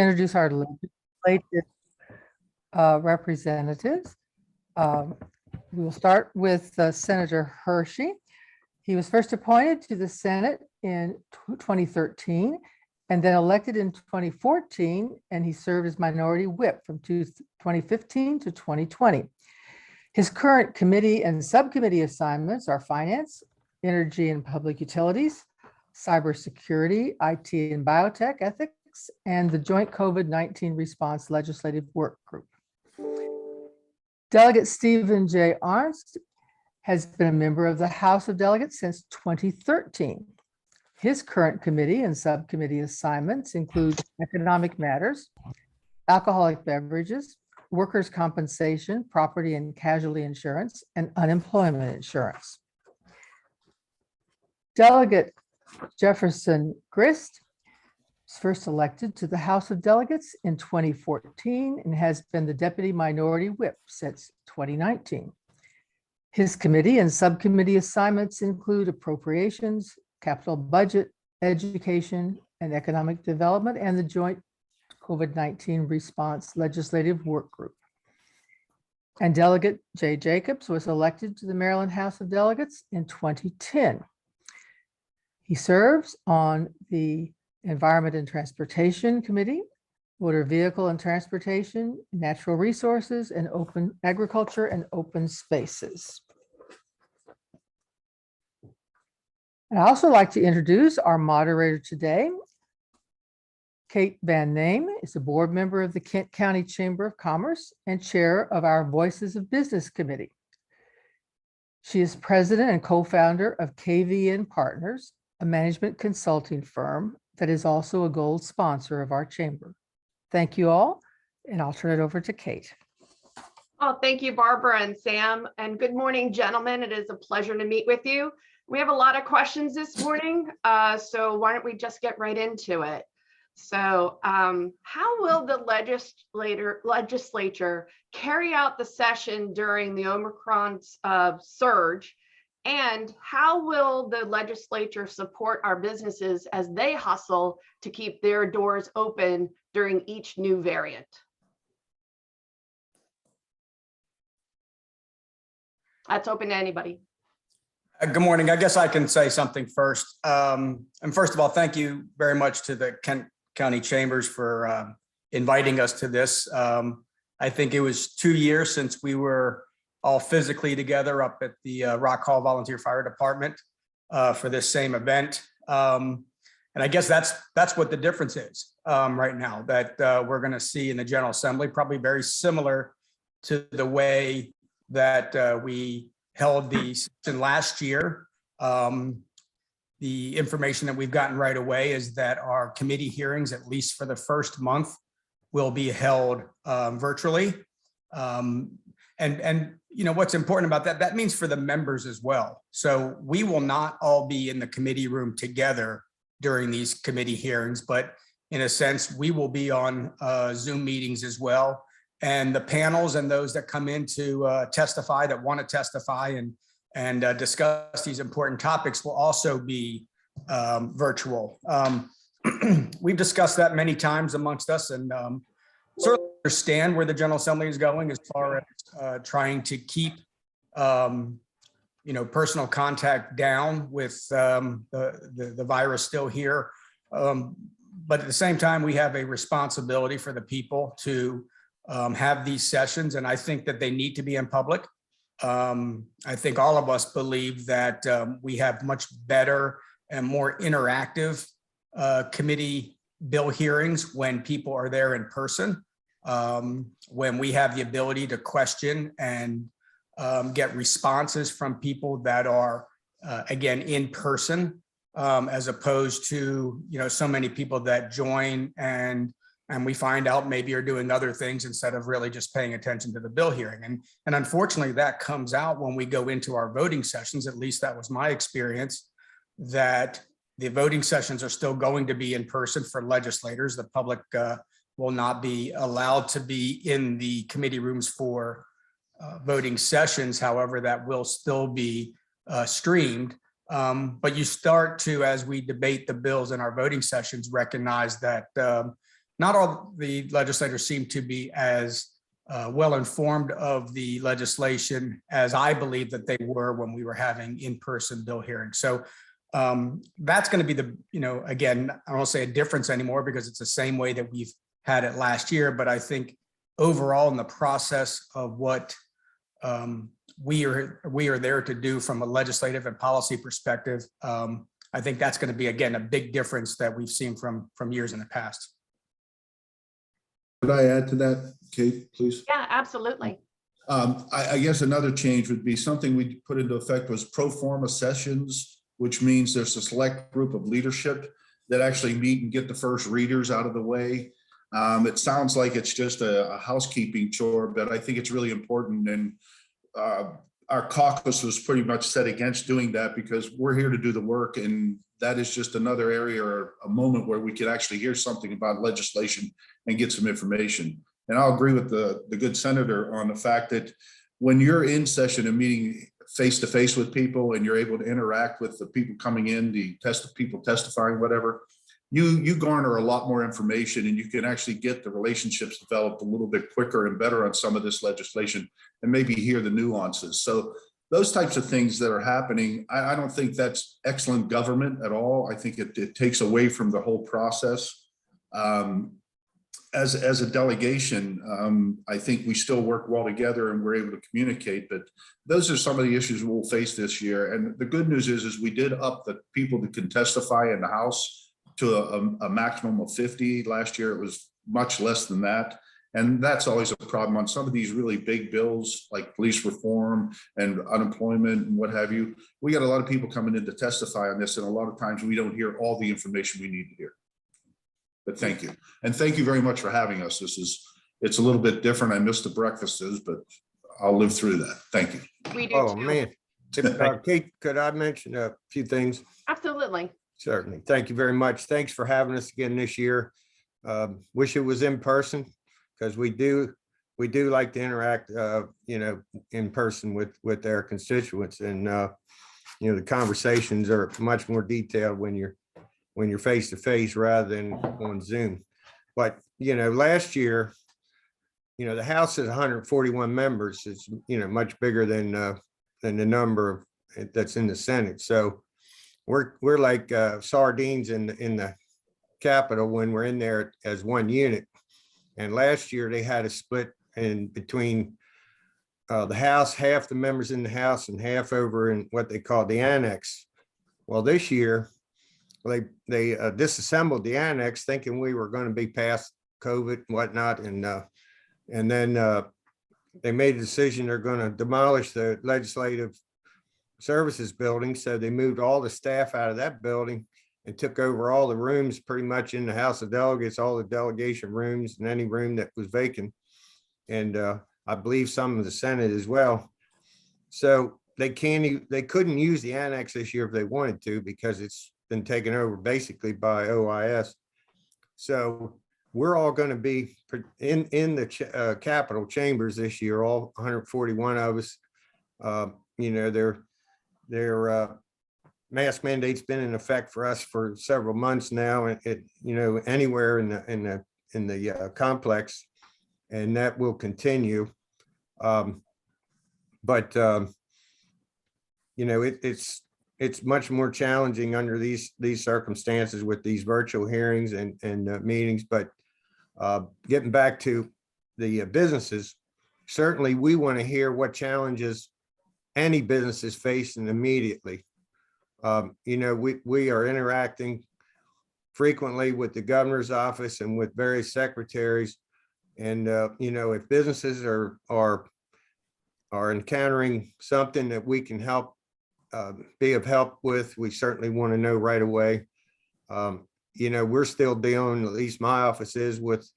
Introduce our legislative representatives. We will start with Senator Hershey. He was first appointed to the Senate in 2013 and then elected in 2014, and he served as minority whip from 2015 to 2020. His current committee and subcommittee assignments are finance, energy and public utilities, cybersecurity, IT and biotech, ethics, and the joint COVID-19 response legislative work group. Delegate Stephen J. Arnst has been a member of the House of Delegates since 2013. His current committee and subcommittee assignments include economic matters, alcoholic beverages, workers' compensation, property and casualty insurance, and unemployment insurance. Delegate Jefferson Grist was first elected to the House of Delegates in 2014 and has been the Deputy Minority Whip since 2019. His committee and subcommittee assignments include appropriations, capital budget, education and economic development, and the joint COVID-19 response legislative work group. And Delegate Jay Jacobs was elected to the Maryland House of Delegates in 2010. He serves on the Environment and Transportation Committee, Motor Vehicle and Transportation, Natural Resources, and Open Agriculture and Open Spaces. And I also like to introduce our moderator today. Kate Van Name is a board member of the Kent County Chamber of Commerce and chair of our Voices of Business Committee. She is president and co-founder of KVN Partners, a management consulting firm that is also a gold sponsor of our chamber. Thank you all, and I'll turn it over to Kate. Oh, thank you, Barbara and Sam, and good morning, gentlemen. It is a pleasure to meet with you. We have a lot of questions this morning, so why don't we just get right into it? So how will the legislature carry out the session during the Omicron surge? And how will the legislature support our businesses as they hustle to keep their doors open during each new variant? That's open to anybody. Good morning. I guess I can say something first. And first of all, thank you very much to the Kent County Chambers for inviting us to this. I think it was 2 years since we were all physically together up at the Rock Hall Volunteer Fire Department for this same event. And I guess that's what the difference is right now, that we're going to see in the General Assembly, probably very similar to the way that we held the session last year. The information that we've gotten right away is that our committee hearings, at least for the first month, will be held virtually. And you know what's important about that? That means for the members as well. So we will not all be in the committee room together during these committee hearings, but in a sense, we will be on Zoom meetings as well. And the panels and those that come in to testify, that want to testify and discuss these important topics will also be virtual. We've discussed that many times amongst us, and certainly understand where the General Assembly is going as far as trying to keep personal contact down with the virus still here. But at the same time, we have a responsibility for the people to have these sessions, and I think that they need to be in public. I think all of us believe that we have much better and more interactive committee bill hearings when people are there in person, when we have the ability to question and get responses from people that are, again, in person, as opposed to, so many people that join and we find out maybe are doing other things instead of really just paying attention to the bill hearing. And unfortunately, that comes out when we go into our voting sessions. At least that was my experience, that the voting sessions are still going to be in person for legislators. The public will not be allowed to be in the committee rooms for voting sessions. However, that will still be streamed. But you start to, as we debate the bills in our voting sessions, recognize that not all the legislators seem to be as well informed of the legislation as I believe that they were when we were having in-person bill hearings. So that's going to be the, again, I don't say a difference anymore because it's the same way that we've had it last year. But I think overall in the process of what we are there to do from a legislative and policy perspective, I think that's going to be, again, a big difference that we've seen from years in the past. Could I add to that, Kate, please? Yeah, absolutely. I guess another change would be something we put into effect was pro forma sessions, which means there's a select group of leadership that actually meet and get the first readers out of the way. It sounds like it's just a housekeeping chore, but I think it's really important. And our caucus was pretty much set against doing that because we're here to do the work. And that is just another area or a moment where we could actually hear something about legislation and get some information. And I'll agree with the good senator on the fact that when you're in session and meeting face to face with people and you're able to interact with the people coming in, the people testifying, whatever, you garner a lot more information and you can actually get the relationships developed a little bit quicker and better on some of this legislation and maybe hear the nuances. So those types of things that are happening, I don't think that's excellent government at all. I think it takes away from the whole process. As a delegation, I think we still work well together and we're able to communicate, but those are some of the issues we'll face this year. And the good news is we did up the people that can testify in the House to a maximum of 50. Last year, it was much less than that. And that's always a problem on some of these really big bills like police reform and unemployment and what have you. We got a lot of people coming in to testify on this. And a lot of times we don't hear all the information we need to hear. But thank you. And thank you very much for having us. It's a little bit different. I missed the breakfasts, but I'll live through that. Thank you. We do Oh, too. man. Kate, could I mention a few things? Absolutely. Certainly. Thank you very much. Thanks for having us again this year. Wish it was in person because we do like to interact, in person with their constituents. And, the conversations are much more detailed when you're face to face rather than on Zoom. But, last year, the House is 141 members. It's, much bigger than the number that's in the Senate. So we're like sardines in the Capitol when we're in there as one unit. And last year they had a split in between the House, half the members in the House and half over in what they call the annex. Well, this year they disassembled the annex thinking we were going to be past COVID and whatnot. And then they made a decision they're going to demolish the legislative services building. So they moved all the staff out of that building and took over all the rooms pretty much in the House of Delegates, all the delegation rooms and any room that was vacant. And I believe some of the Senate as well. So they couldn't use the annex this year if they wanted to, because it's been taken over basically by OIS. So we're all going to be in the Capitol chambers this year, all 141 of us. Their mask mandate's been in effect for us for several months now, and anywhere in the complex, and that will continue. It's much more challenging under these circumstances with these virtual hearings and meetings. But getting back to the businesses, certainly we want to hear what challenges any business is facing immediately. We are interacting frequently with the governor's office and with various secretaries. And, if businesses are encountering something that we can help, be of help with, we certainly want to know right away. We're still dealing, at least my office is, with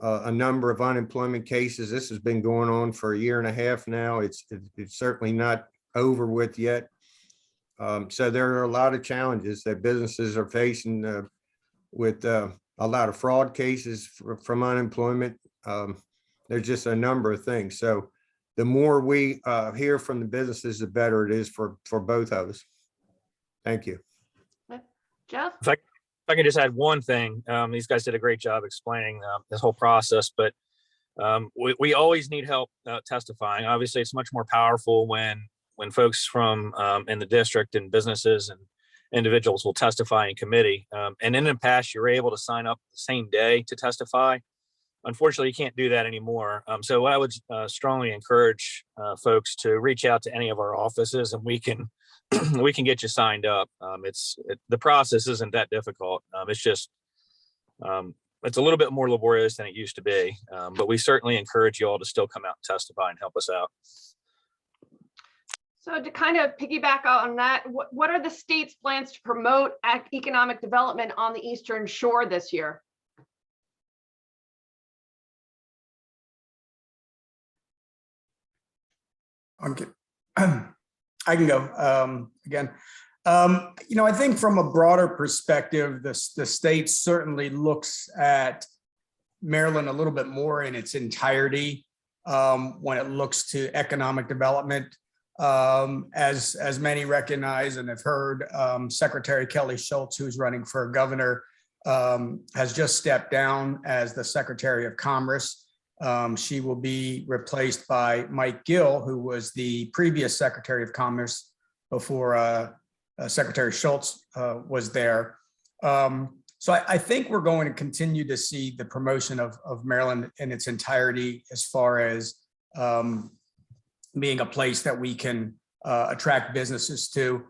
a number of unemployment cases. This has been going on for a year and a half now. It's certainly not over with yet. So there are a lot of challenges that businesses are facing with a lot of fraud cases from unemployment. There's just a number of things. So the more we hear from the businesses, the better it is for both of us. Thank you. Jeff? If I can just add one thing, these guys did a great job explaining this whole process, but we always need help testifying. Obviously, it's much more powerful when folks from in the district and businesses and individuals will testify in committee. And in the past, you were able to sign up the same day to testify. Unfortunately, you can't do that anymore. So I would strongly encourage folks to reach out to any of our offices, and we can we can get you signed up. The process isn't that difficult. It's just it's a little bit more laborious than it used to be, but we certainly encourage you all to still come out and testify and help us out. So to kind of piggyback on that, what are the state's plans to promote economic development on the Eastern Shore this year? I can go again. I think from a broader perspective, the state certainly looks at Maryland a little bit more in its entirety when it looks to economic development. As many recognize and have heard, Secretary Kelly Schultz, who's running for governor, has just stepped down as the Secretary of Commerce. She will be replaced by Mike Gill, who was the previous Secretary of Commerce before Secretary Schultz was there. So I think we're going to continue to see the promotion of Maryland in its entirety as far as being a place that we can attract businesses to.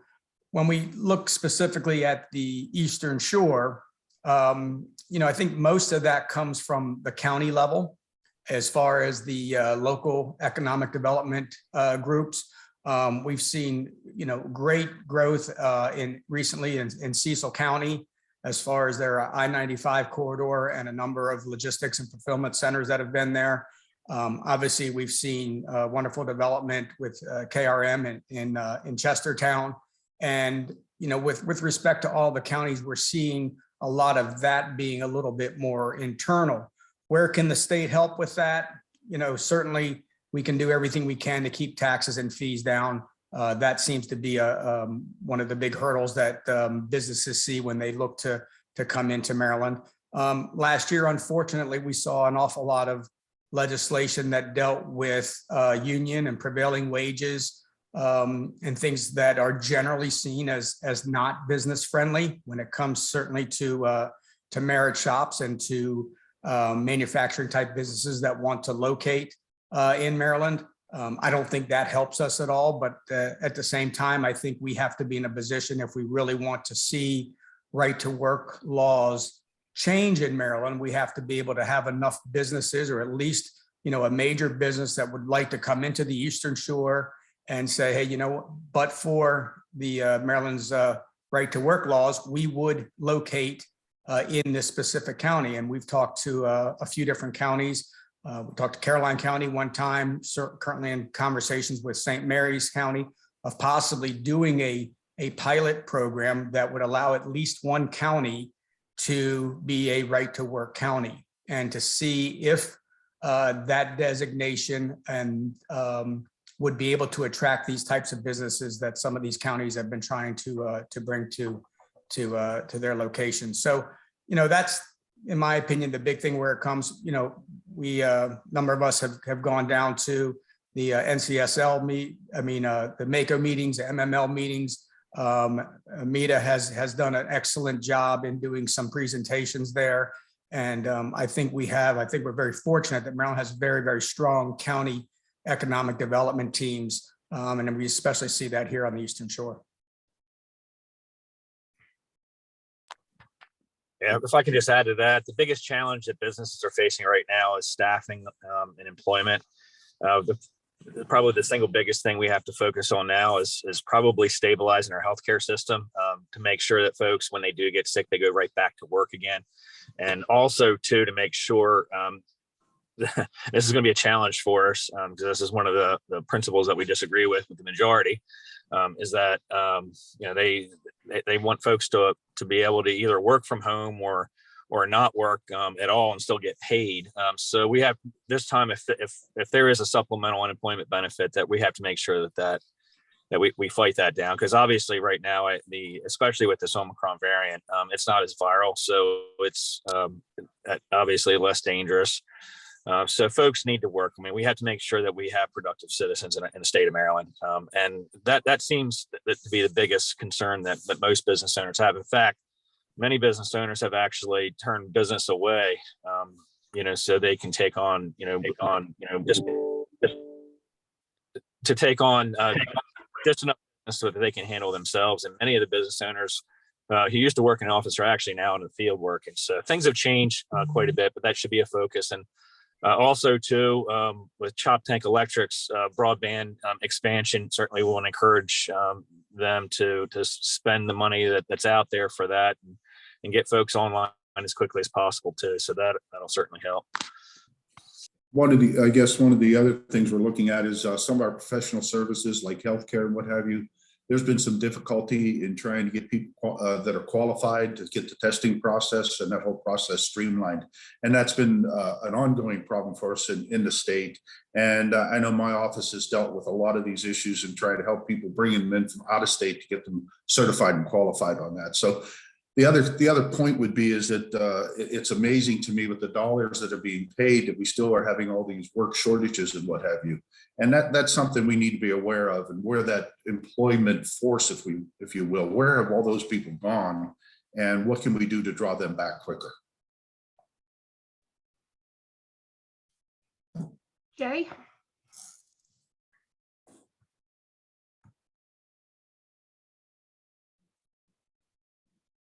When we look specifically at the Eastern Shore, I think most of that comes from the county level as far as the local economic development groups. We've seen, great growth recently in Cecil County as far as their I-95 corridor and a number of logistics and fulfillment centers that have been there. Obviously, we've seen wonderful development with KRM in Chestertown. And, with respect to all the counties, we're seeing a lot of that being a little bit more internal. Where can the state help with that? Certainly we can do everything we can to keep taxes and fees down. That seems to be one of the big hurdles that businesses see when they look to come into Maryland. Last year, unfortunately, we saw an awful lot of legislation that dealt with union and prevailing wages and things that are generally seen as not business friendly when it comes certainly to merit shops and to manufacturing type businesses that want to locate in Maryland. I don't think that helps us at all, but at the same time, I think we have to be in a position, if we really want to see right to work laws change in Maryland, we have to be able to have enough businesses, or at least, a major business that would like to come into the Eastern Shore and say, hey, but for the Maryland's right to work laws, we would locate in this specific county. And we've talked to a few different counties. We talked to Caroline County one time, currently in conversations with St. Mary's County of possibly doing a pilot program that would allow at least one county to be a right to work county, and to see if that designation and would be able to attract these types of businesses that some of these counties have been trying to bring to their locations. So, that's, in my opinion, the big thing where it comes. We number of us have gone down to the NCSL the MACO meetings, the MML meetings. Mita has done an excellent job in doing some presentations there. And I think we're very fortunate that Maryland has very, very strong county economic development teams. And we especially see that here on the Eastern Shore. Yeah, if I could just add to that, the biggest challenge that businesses are facing right now is staffing and employment. Probably the single biggest thing we have to focus on now is probably stabilizing our healthcare system to make sure that folks, when they do get sick, they go right back to work again. And also, too, to make sure this is going to be a challenge for us, because this is one of the principles that we disagree with the majority, is that they want folks to be able to either work from home or not work at all and still get paid. So we have this time, if there is a supplemental unemployment benefit, that we have to make sure that we fight that down, because obviously right now, especially with this Omicron variant, it's not as viral, so it's obviously less dangerous. So folks need to work. I mean, we have to make sure that we have productive citizens in the state of Maryland. And that seems to be the biggest concern that most business owners have. In fact, many business owners have actually turned business away, so they can take on, just to take on just enough so that they can handle themselves. And many of the business owners who used to work in office are actually now in the field working. So things have changed quite a bit, but that should be a focus. And also too, with Chop Tank Electric's broadband expansion, certainly we want to encourage them to spend the money that's out there for that, and get folks online as quickly as possible too. So that'll certainly help. One of the other things we're looking at is some of our professional services like healthcare and what have you. There's been some difficulty in trying to get people that are qualified to get the testing process and that whole process streamlined. And that's been an ongoing problem for us in the state. And I know my office has dealt with a lot of these issues and try to help people bring them in from out of state to get them certified and qualified on that. So the other point would be is that it's amazing to me with the dollars that are being paid that we still are having all these work shortages and what have you. And that's something we need to be aware of, and where that employment force, if you will, where have all those people gone, and what can we do to draw them back quicker? Jay?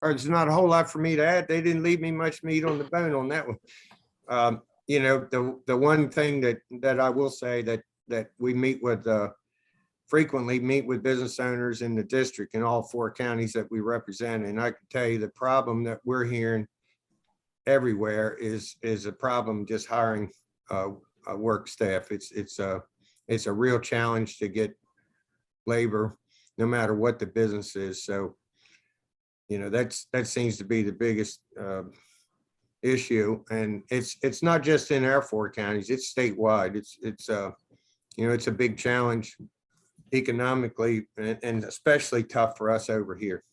There's not a whole lot for me to add. They didn't leave me much meat on the bone on that one. The one thing that I will say that we frequently meet with business owners in the district in all 4 counties that we represent. And I can tell you the problem that we're hearing everywhere is a problem just hiring work staff. It's a real challenge to get labor, no matter what the business is. So that seems to be the biggest issue, and it's not just in our 4 counties; it's statewide. It's a big challenge economically, and especially tough for us over here.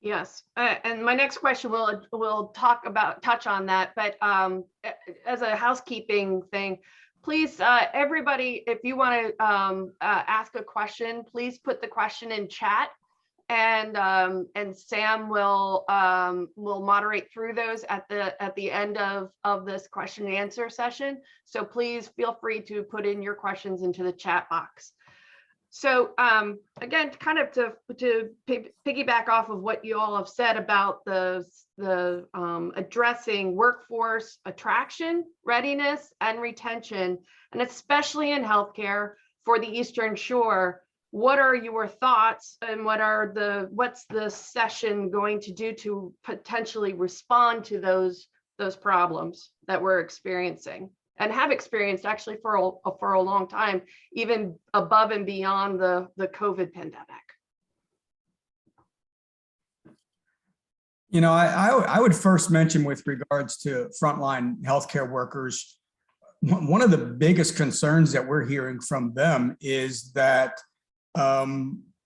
Yes, and my next question will touch on that, but as a housekeeping thing, please, everybody, if you want to ask a question, please put the question in chat. And Sam will moderate through those at the end of this question and answer session. So please feel free to put in your questions into the chat box. So again, kind of to piggyback off of what you all have said about the addressing workforce attraction, readiness, and retention, and especially in healthcare for the Eastern Shore. What are your thoughts, and what's the session going to do to potentially respond to those problems that we're experiencing and have experienced actually for a long time, even above and beyond the COVID pandemic? I would first mention, with regards to frontline healthcare workers, one of the biggest concerns that we're hearing from them is that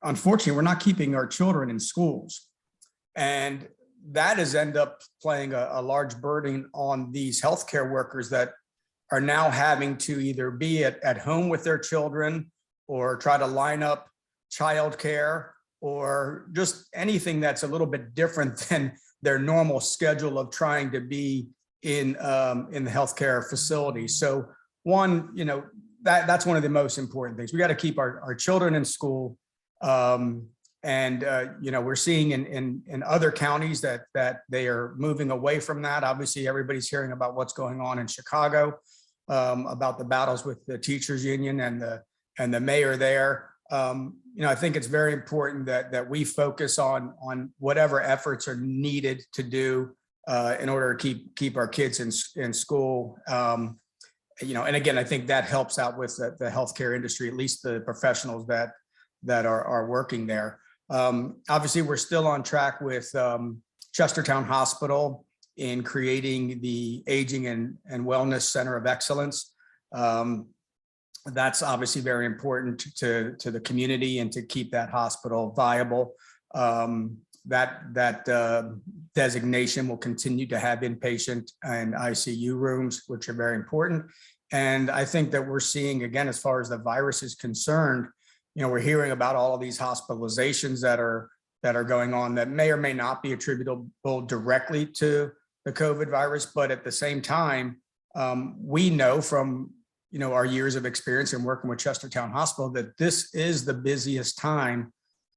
unfortunately, we're not keeping our children in schools, and that has ended up playing a large burden on these healthcare workers that are now having to either be at home with their children, or try to line up childcare, or just anything that's a little bit different than their normal schedule of trying to be in the healthcare facility. So that's one of the most important things. We got to keep our children in school. We're seeing in other counties that they are moving away from that. Obviously, everybody's hearing about what's going on in Chicago, about the battles with the teachers union and the mayor there. I think it's very important that we focus on whatever efforts are needed to do in order to keep our kids in school. And again, I think that helps out with the healthcare industry, at least the professionals that are working there. Obviously, we're still on track with Chestertown Hospital in creating the Aging and Wellness Center of Excellence. That's obviously very important to the community and to keep that hospital viable. That designation will continue to have inpatient and ICU rooms, which are very important. And I think that we're seeing, again, as far as the virus is concerned, we're hearing about all of these hospitalizations that are going on that may or may not be attributable directly to the COVID virus, but at the same time, we know from our years of experience in working with Chestertown Hospital that this is the busiest time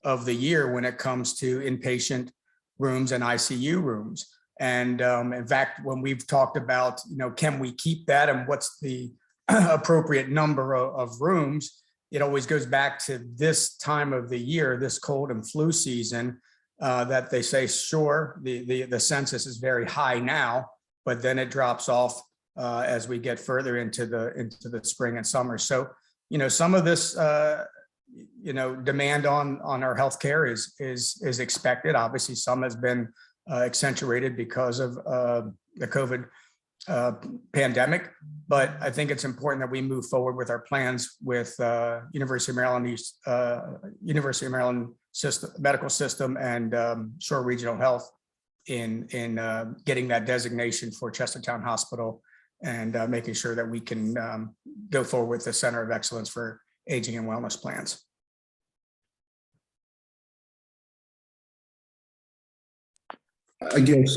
of the year when it comes to inpatient rooms and ICU rooms. And in fact, when we've talked about, can we keep that and what's the appropriate number of rooms, it always goes back to this time of the year, this cold and flu season, that they say, sure, the census is very high now, but then it drops off as we get further into the spring and summer. So, some of this, demand on our healthcare is expected. Obviously, some has been accentuated because of the COVID pandemic, but I think it's important that we move forward with our plans with University of Maryland medical system and Shore Regional Health in getting that designation for Chestertown Hospital and making sure that we can go forward with the Center of Excellence for Aging and Wellness plans. I guess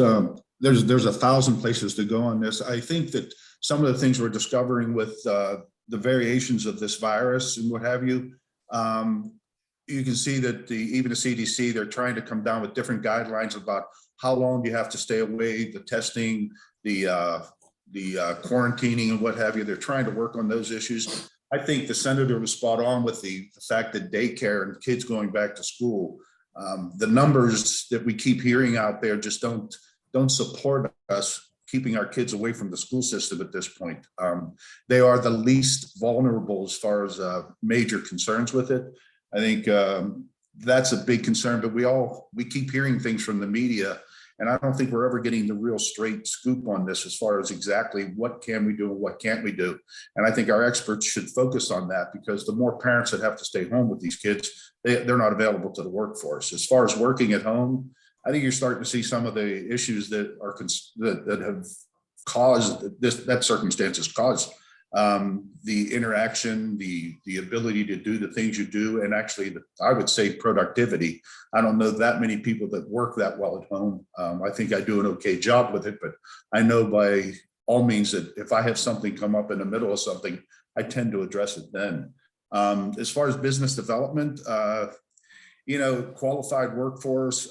there's 1,000 places to go on this. I think that some of the things we're discovering with the variations of this virus and what have you, you can see that even the CDC, they're trying to come down with different guidelines about how long you have to stay away, the testing, the quarantining and what have you. They're trying to work on those issues. I think the senator was spot on with the fact that daycare and kids going back to school, the numbers that we keep hearing out there just don't support us keeping our kids away from the school system at this point. They are the least vulnerable as far as major concerns with it. I think that's a big concern, but we keep hearing things from the media, and I don't think we're ever getting the real straight scoop on this as far as exactly what can we do and what can't we do. And I think our experts should focus on that, because the more parents that have to stay home with these kids, they're not available to the workforce. As far as working at home, I think you're starting to see some of the issues that are that have caused that circumstances caused the interaction, the ability to do the things you do, and actually, I would say productivity. I don't know that many people that work that well at home. I think I do an okay job with it, but I know by all means that if I have something come up in the middle of something, I tend to address it then. As far as business development, qualified workforce,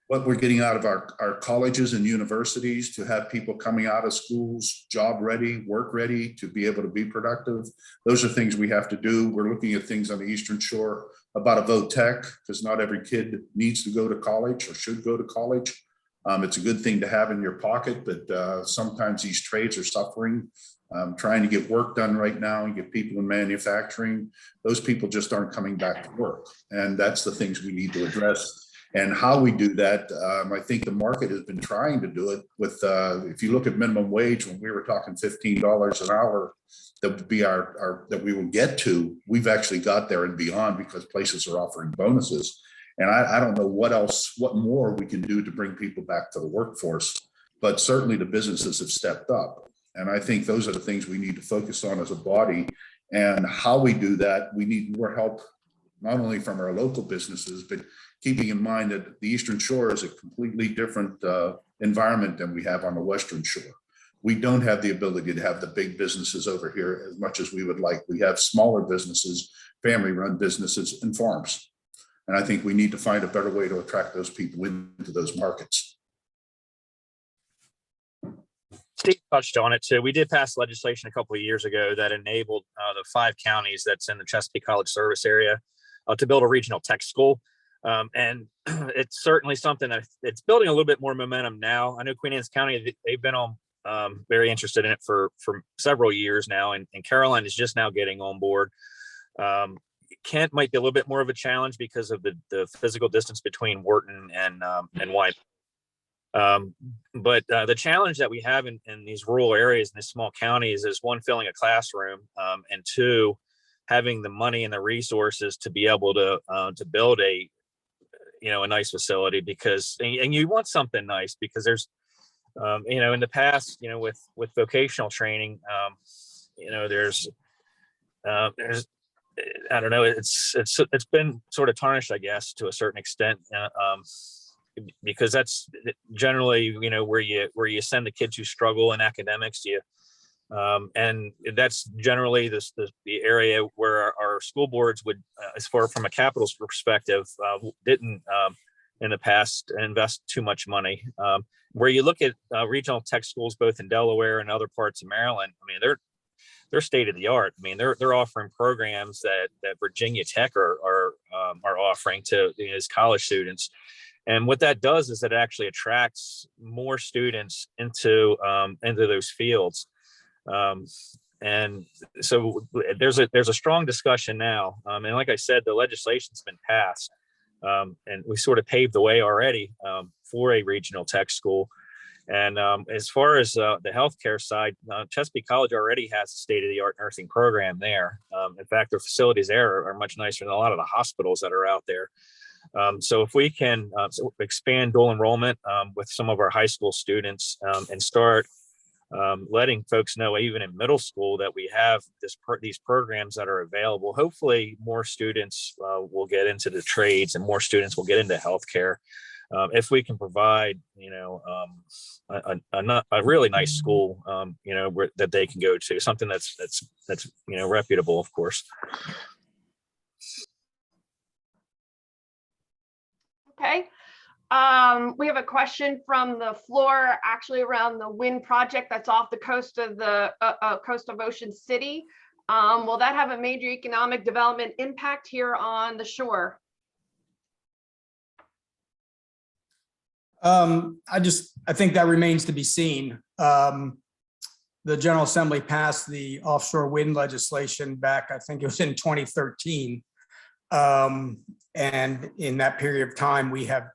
what we're getting out of our colleges and universities to have people coming out of schools, job ready, work ready, to be able to be productive. Those are things we have to do. We're looking at things on the Eastern Shore about a VOTEC, because not every kid needs to go to college or should go to college. It's a good thing to have in your pocket, but sometimes these trades are suffering. Trying to get work done right now and get people in manufacturing, those people just aren't coming back to work. And that's the things we need to address. And how we do that, I think the market has been trying to do it with, if you look at minimum wage, when we were talking $15 an hour, that would be that we will get to, we've actually got there and beyond, because places are offering bonuses. And I don't know what more we can do to bring people back to the workforce, but certainly the businesses have stepped up. And I think those are the things we need to focus on as a body. And how we do that, we need more help, not only from our local businesses, but keeping in mind that the Eastern Shore is a completely different environment than we have on the Western Shore. We don't have the ability to have the big businesses over here as much as we would like. We have smaller businesses, family-run businesses, and farms. And I think we need to find a better way to attract those people into those markets. Steve touched on it too. We did pass legislation a couple of years ago that enabled the 5 counties that's in the Chesapeake College service area to build a regional tech school. And it's certainly something that it's building a little bit more momentum now. I know Queen Anne's County, they've been very interested in it for several years now, and Caroline is just now getting on board. Kent might be a little bit more of a challenge because of the physical distance between Wharton and White. But the challenge that we have in these rural areas, in these small counties, is one, filling a classroom, and two, having the money and the resources to be able to build a nice facility, because and you want something nice, because there's in the past, with vocational training, there's I don't know, it's been sort of tarnished, I guess, to a certain extent, because that's generally where you send the kids who struggle in academics. And that's generally the area where our school boards would, as far from a capital perspective, didn't in the past invest too much money. Where you look at regional tech schools, both in Delaware and other parts of Maryland, I mean, they're state of the art. I mean, they're offering programs that Virginia Tech are offering to as college students. And what that does is it actually attracts more students into those fields. And so there's a strong discussion now. And like I said, the legislation's been passed, and we sort of paved the way already for a regional tech school. And as far as the healthcare side, Chesapeake College already has a state-of-the-art nursing program there. In fact, their facilities there are much nicer than a lot of the hospitals that are out there. So if we can expand dual enrollment with some of our high school students, and start letting folks know, even in middle school, that we have these programs that are available, hopefully more students will get into the trades, and more students will get into healthcare. If we can provide, a really nice school, that they can go to, something that's reputable, of course. Okay. We have a question from the floor, actually around the wind project that's off the coast of Ocean City. Will that have a major economic development impact here on the shore? I think that remains to be seen. The General Assembly passed the offshore wind legislation back, I think it was in 2013. And in that period of time, we have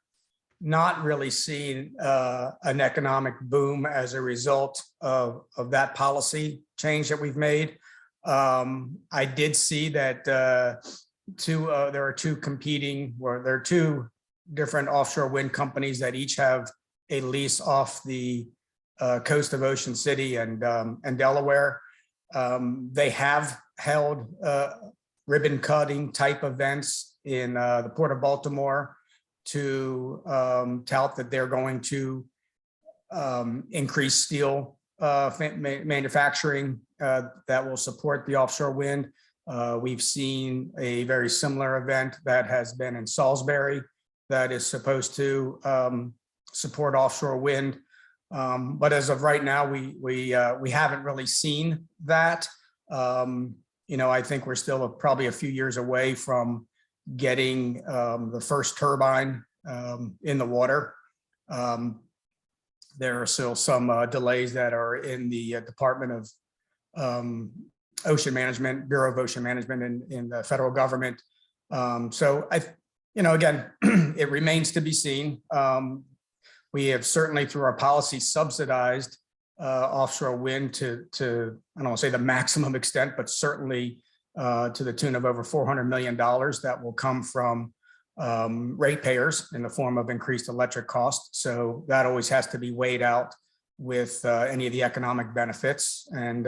not really seen an economic boom as a result of that policy change that we've made. I did see that there are two different offshore wind companies that each have a lease off the coast of Ocean City and Delaware. They have held ribbon cutting type events in the Port of Baltimore to tout that they're going to increase steel manufacturing that will support the offshore wind. We've seen a very similar event that has been in Salisbury that is supposed to support offshore wind. But as of right now, we haven't really seen that. I think we're still probably a few years away from getting the first turbine in the water. There are still some delays that are in the Department of Ocean Management, Bureau of Ocean Management in the federal government. So again, it remains to be seen. We have certainly, through our policy, subsidized offshore wind to I don't want to say the maximum extent, but certainly to the tune of over $400 million that will come from ratepayers in the form of increased electric costs. So that always has to be weighed out with any of the economic benefits. And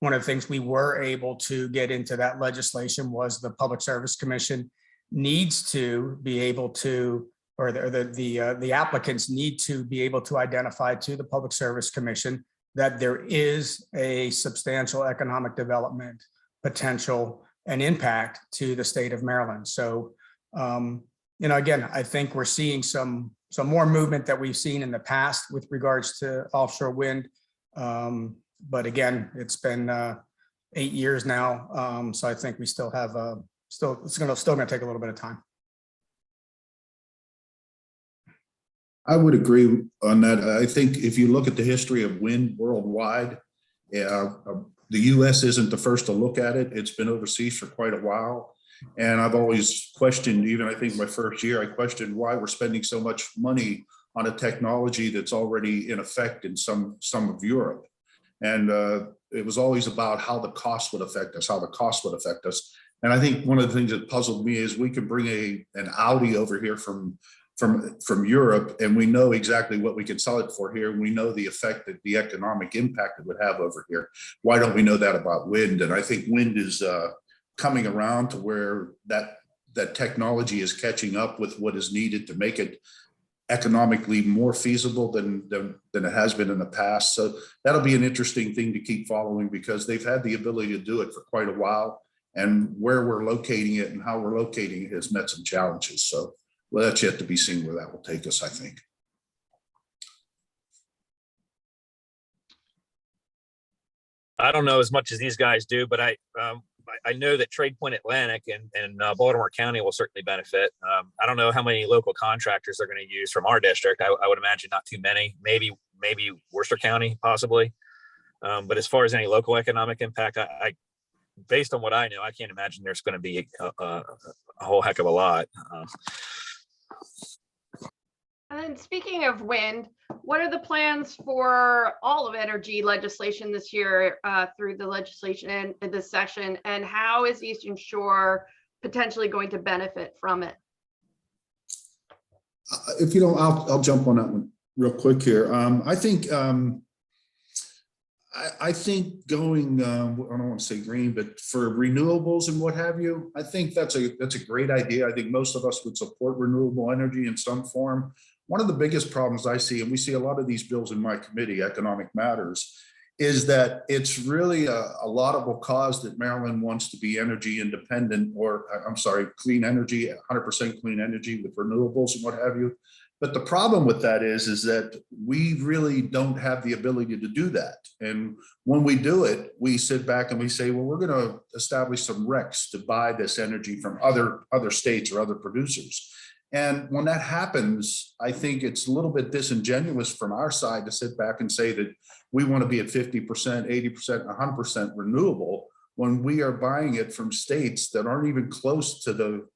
one of the things we were able to get into that legislation was the Public Service Commission needs to be able to, or the applicants need to be able to identify to the Public Service Commission that there is a substantial economic development potential and impact to the state of Maryland. So, again, I think we're seeing some more movement that we've seen in the past with regards to offshore wind. But again, it's been 8 years now. So I think we still have it's still going to take a little bit of time. I would agree on that. I think if you look at the history of wind worldwide, the U.S. isn't the first to look at it. It's been overseas for quite a while. And I've always questioned, even I think my first year, I questioned why we're spending so much money on a technology that's already in effect in some of Europe. And it was always about how the cost would affect us, And I think one of the things that puzzled me is we could bring an Audi over here from Europe, and we know exactly what we can sell it for here. We know the effect that the economic impact it would have over here. Why don't we know that about wind? And I think wind is coming around to where that technology is catching up with what is needed to make it economically more feasible than it has been in the past. So that'll be an interesting thing to keep following, because they've had the ability to do it for quite a while, and where we're locating it and how we're locating it has met some challenges. So well, that's yet to be seen where that will take us, I think. I don't know as much as these guys do, but I know that Trade Point Atlantic and Baltimore County will certainly benefit. I don't know how many local contractors they're going to use from our district. I would imagine not too many, maybe Worcester County possibly. But as far as any local economic impact, I based on what I know, I can't imagine there's going to be a whole heck of a lot. And then speaking of wind, what are the plans for all of energy legislation this year through the legislation and this session? And how is Eastern Shore potentially going to benefit from it? If you don't, I'll jump on that one real quick here. I think going, I don't want to say green, but for renewables and what have you, I think that's a great idea. I think most of us would support renewable energy in some form. One of the biggest problems I see, and we see a lot of these bills in my committee, Economic Matters, is that it's really a laudable cause that Maryland wants to be energy independent, or I'm sorry, clean energy, 100% clean energy with renewables and what have you. But the problem with that is that we really don't have the ability to do that. And when we do it, we sit back and we say, well, we're going to establish some RECs to buy this energy from other states or other producers. And when that happens, I think it's a little bit disingenuous from our side to sit back and say that we want to be at 50%, 80%, 100% renewable when we are buying it from states that aren't even close to the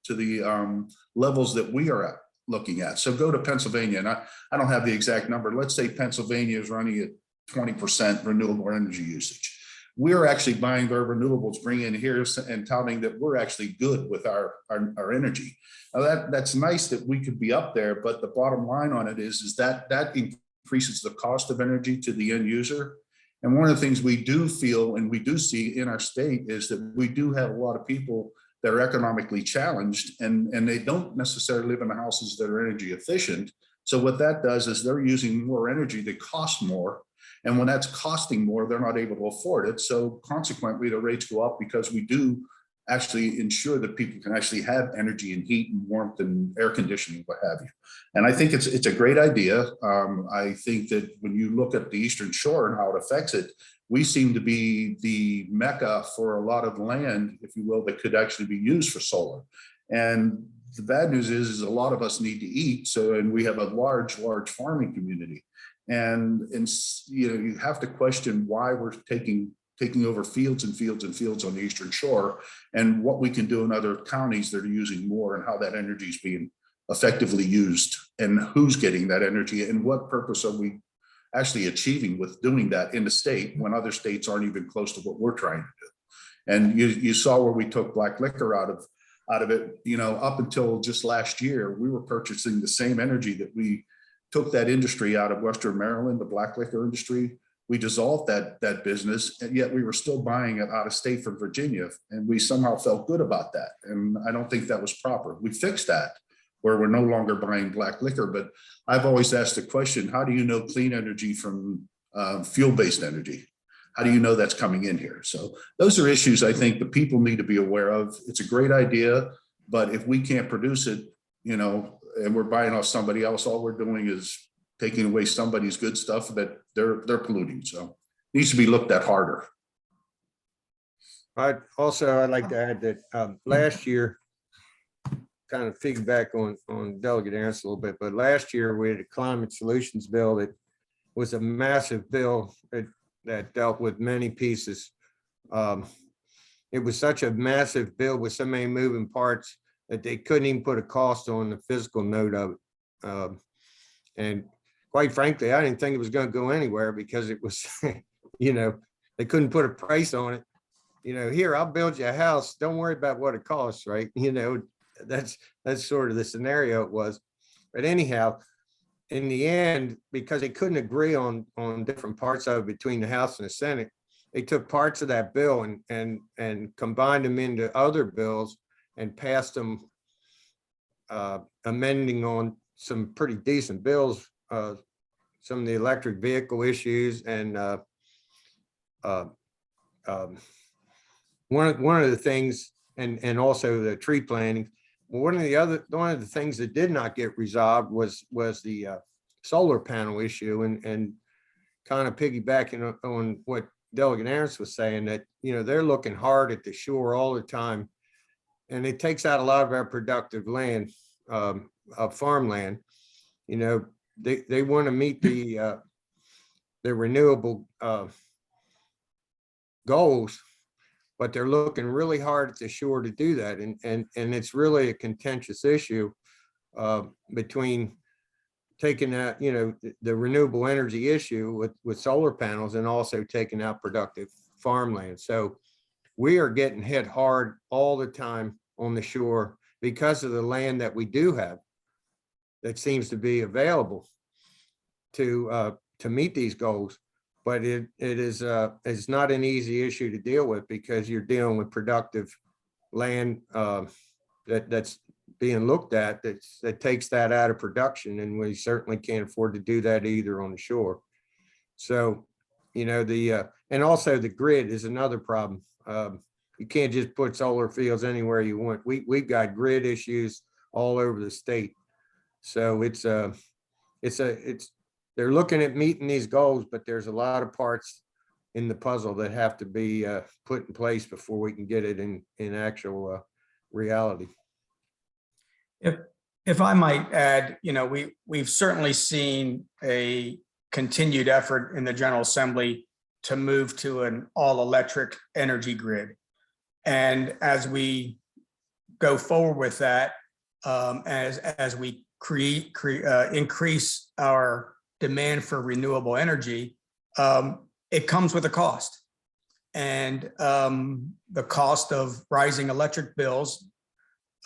levels that we are looking at. So go to Pennsylvania, and I don't have the exact number. Let's say Pennsylvania is running at 20% renewable energy usage. We're actually buying their renewables, bringing in here and touting that we're actually good with our energy. Now that's nice that we could be up there, but the bottom line on it is that increases the cost of energy to the end user. And one of the things we do feel and we do see in our state is that we do have a lot of people that are economically challenged, and they don't necessarily live in houses that are energy efficient. So what that does is they're using more energy that costs more. And when that's costing more, they're not able to afford it. So consequently, the rates go up because we do actually ensure that people can actually have energy and heat and warmth and air conditioning, what have you. And I think it's a great idea. I think that when you look at the Eastern Shore and how it affects it, we seem to be the mecca for a lot of land, if you will, that could actually be used for solar. And the bad news is a lot of us need to eat. So, and we have a large farming community. And you have to question why we're taking over fields and fields and fields on the Eastern Shore, and what we can do in other counties that are using more, and how that energy is being effectively used, and who's getting that energy, and what purpose are we actually achieving with doing that in the state when other states aren't even close to what we're trying to do. And you saw where we took black liquor out of it. Up until just last year, we were purchasing the same energy that we took that industry out of Western Maryland, the black liquor industry. We dissolved that business, and yet we were still buying it out of state from Virginia, and we somehow felt good about that. And I don't think that was proper. We fixed that where we're no longer buying black liquor. But I've always asked the question, how do you know clean energy from fuel-based energy? How do you know that's coming in here? So those are issues I think the people need to be aware of. It's a great idea, but if we can't produce it, and we're buying off somebody else, all we're doing is taking away somebody's good stuff that they're polluting. So it needs to be looked at harder. I'd like to add that last year, kind of piggyback on Delegate Ernst a little bit, but last year we had a climate solutions bill that was a massive bill that dealt with many pieces. It was such a massive bill with so many moving parts that they couldn't even put a cost on the physical note of it. And quite frankly, I didn't think it was going to go anywhere because it was, you know, they couldn't put a price on it. You know, here, I'll build you a house. Don't worry about what it costs, right? You know, that's sort of the scenario it was. But anyhow, in the end, because they couldn't agree on different parts of it between the House and the Senate, they took parts of that bill and combined them into other bills and passed them, amending on some pretty decent bills, some of the electric vehicle issues and one of the things, and also the tree planting. One of the things that did not get resolved was the solar panel issue, and kind of piggybacking on what Delegate Ernst was saying, that, you know, they're looking hard at the shore all the time, and it takes out a lot of our productive land, of farmland. You know, they want to meet the renewable goals, but they're looking really hard at the shore to do that. And it's really a contentious issue between taking out, you know, the renewable energy issue with solar panels and also taking out productive farmland. So we are getting hit hard all the time on the shore because of the land that we do have that seems to be available to meet these goals. But it's not an easy issue to deal with because you're dealing with productive land that's being looked at that takes that out of production, and we certainly can't afford to do that either on the shore. So, you know, and also the grid is another problem. You can't just put solar fields anywhere you want. We've got grid issues all over the state. So they're looking at meeting these goals, but there's a lot of parts in the puzzle that have to be put in place before we can get it in actual reality. If I might add, you know, we've certainly seen a continued effort in the General Assembly to move to an all-electric energy grid. And as we go forward with that, as we increase our demand for renewable energy, it comes with a cost. And the cost of rising electric bills,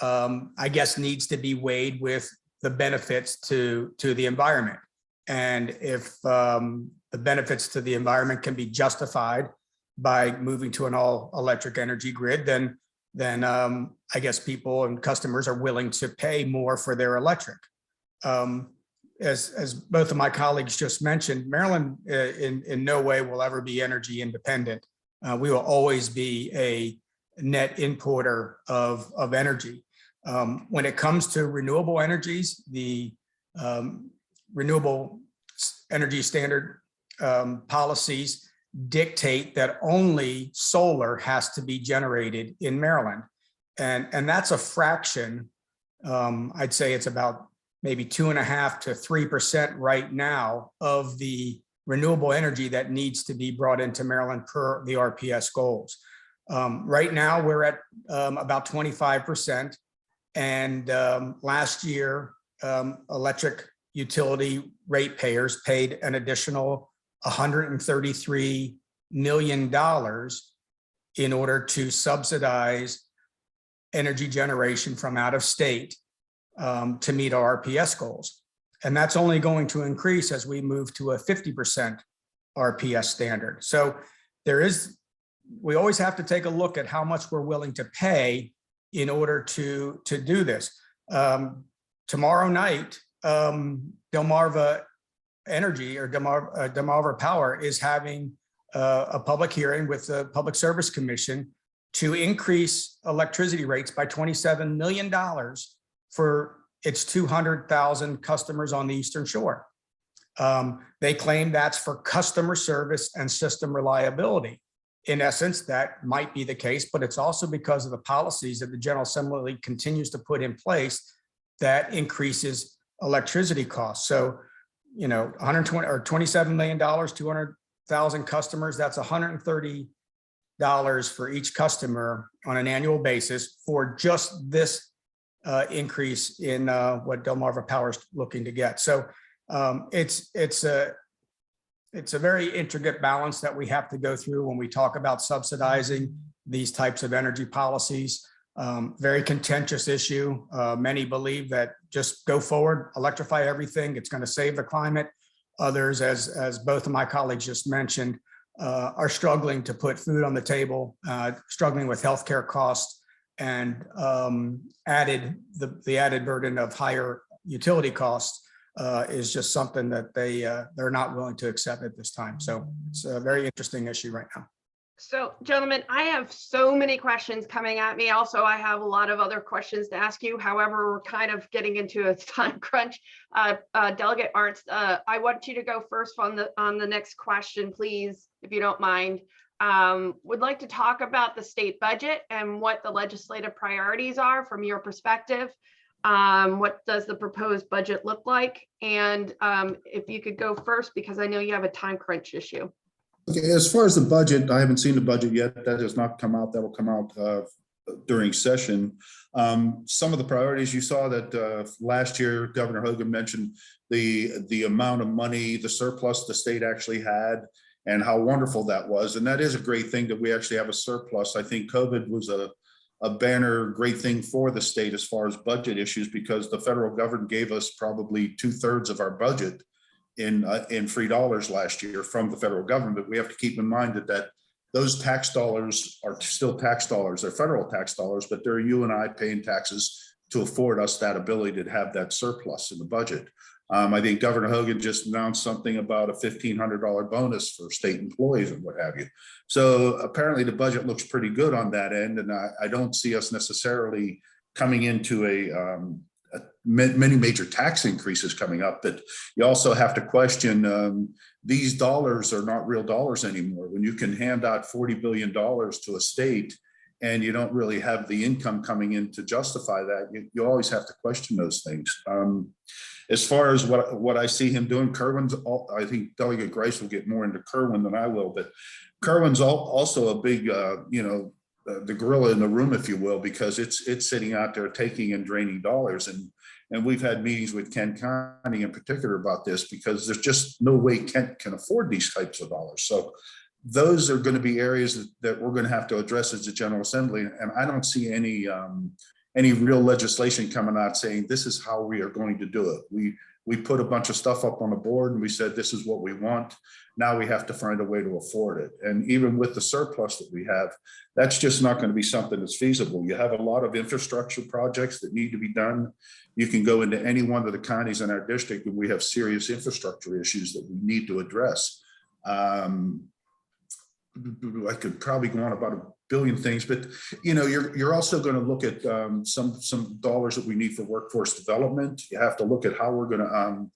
I guess, needs to be weighed with the benefits to the environment. And if the benefits to the environment can be justified by moving to an all-electric energy grid, then I guess people and customers are willing to pay more for their electric. As both of my colleagues just mentioned, Maryland in no way will ever be energy independent. We will always be a net importer of energy. When it comes to renewable energies, the Renewable Energy Standard policies dictate that only solar has to be generated in Maryland. And that's a fraction. I'd say it's about maybe 2.5% to 3% right now of the renewable energy that needs to be brought into Maryland per the RPS goals. Right now, we're at about 25%. And last year, electric utility ratepayers paid an additional $133 million in order to subsidize energy generation from out of state to meet our RPS goals. And that's only going to increase as we move to a 50% RPS standard. So we always have to take a look at how much we're willing to pay in order to do this. Tomorrow night, Delmarva Energy or Delmarva Power is having a public hearing with the Public Service Commission to increase electricity rates by $27 million for its 200,000 customers on the Eastern Shore. They claim that's for customer service and system reliability. In essence, that might be the case, but it's also because of the policies that the General Assembly continues to put in place that increases electricity costs. So, you know, $27 million, 200,000 customers, that's $130 for each customer on an annual basis for just this increase in what Delmarva Power is looking to get. So It's a very intricate balance that we have to go through when we talk about subsidizing these types of energy policies. Very contentious issue. Many believe that just go forward, electrify everything. It's going to save the climate. Others, as both of my colleagues just mentioned, are struggling to put food on the table, struggling with healthcare costs, and the added burden of higher utility costs is just something that they're not willing to accept at this time. So it's a very interesting issue right now. So, gentlemen, I have so many questions coming at me. Also, I have a lot of other questions to ask you. However, we're kind of getting into a time crunch. Delegate Arts, I want you to go first on the next question, please, if you don't mind. Would like to talk about the state budget and what the legislative priorities are from your perspective. What does the proposed budget look like? And if you could go first, because I know you have a time crunch issue. Okay, as far as the budget, I haven't seen the budget yet. That has not come out. That will come out during session. Some of the priorities you saw that last year, Governor Hogan mentioned the amount of money, the surplus the state actually had, and how wonderful that was. And that is a great thing that we actually have a surplus. I think COVID was a banner great thing for the state as far as budget issues, because the federal government gave us probably 2/3 of our budget in free dollars last year from the federal government. But we have to keep in mind that those tax dollars are still tax dollars. They're federal tax dollars, but they're you and I paying taxes to afford us that ability to have that surplus in the budget. I think Governor Hogan just announced something about a $1,500 bonus for state employees and what have you. So apparently the budget looks pretty good on that end. And I don't see us necessarily coming into many major tax increases coming up. But you also have to question, these dollars are not real dollars anymore. When you can hand out $40 billion to a state and you don't really have the income coming in to justify that, you always have to question those things. As far as what I see him doing, I think Delegate Grice will get more into Kerwin than I will, but Kerwin's also a big, the gorilla in the room, if you will, because it's sitting out there taking and draining dollars. And we've had meetings with Kent County in particular about this, because there's just no way Kent can afford these types of dollars. So those are going to be areas that we're going to have to address as a General Assembly. And I don't see any real legislation coming out saying this is how we are going to do it. We put a bunch of stuff up on the board and we said, this is what we want. Now we have to find a way to afford it. And even with the surplus that we have, that's just not going to be something that's feasible. You have a lot of infrastructure projects that need to be done. You can go into any one of the counties in our district and we have serious infrastructure issues that we need to address. I could probably go on about a billion things, but you're also going to look at some dollars that we need for workforce development. You have to look at how we're going to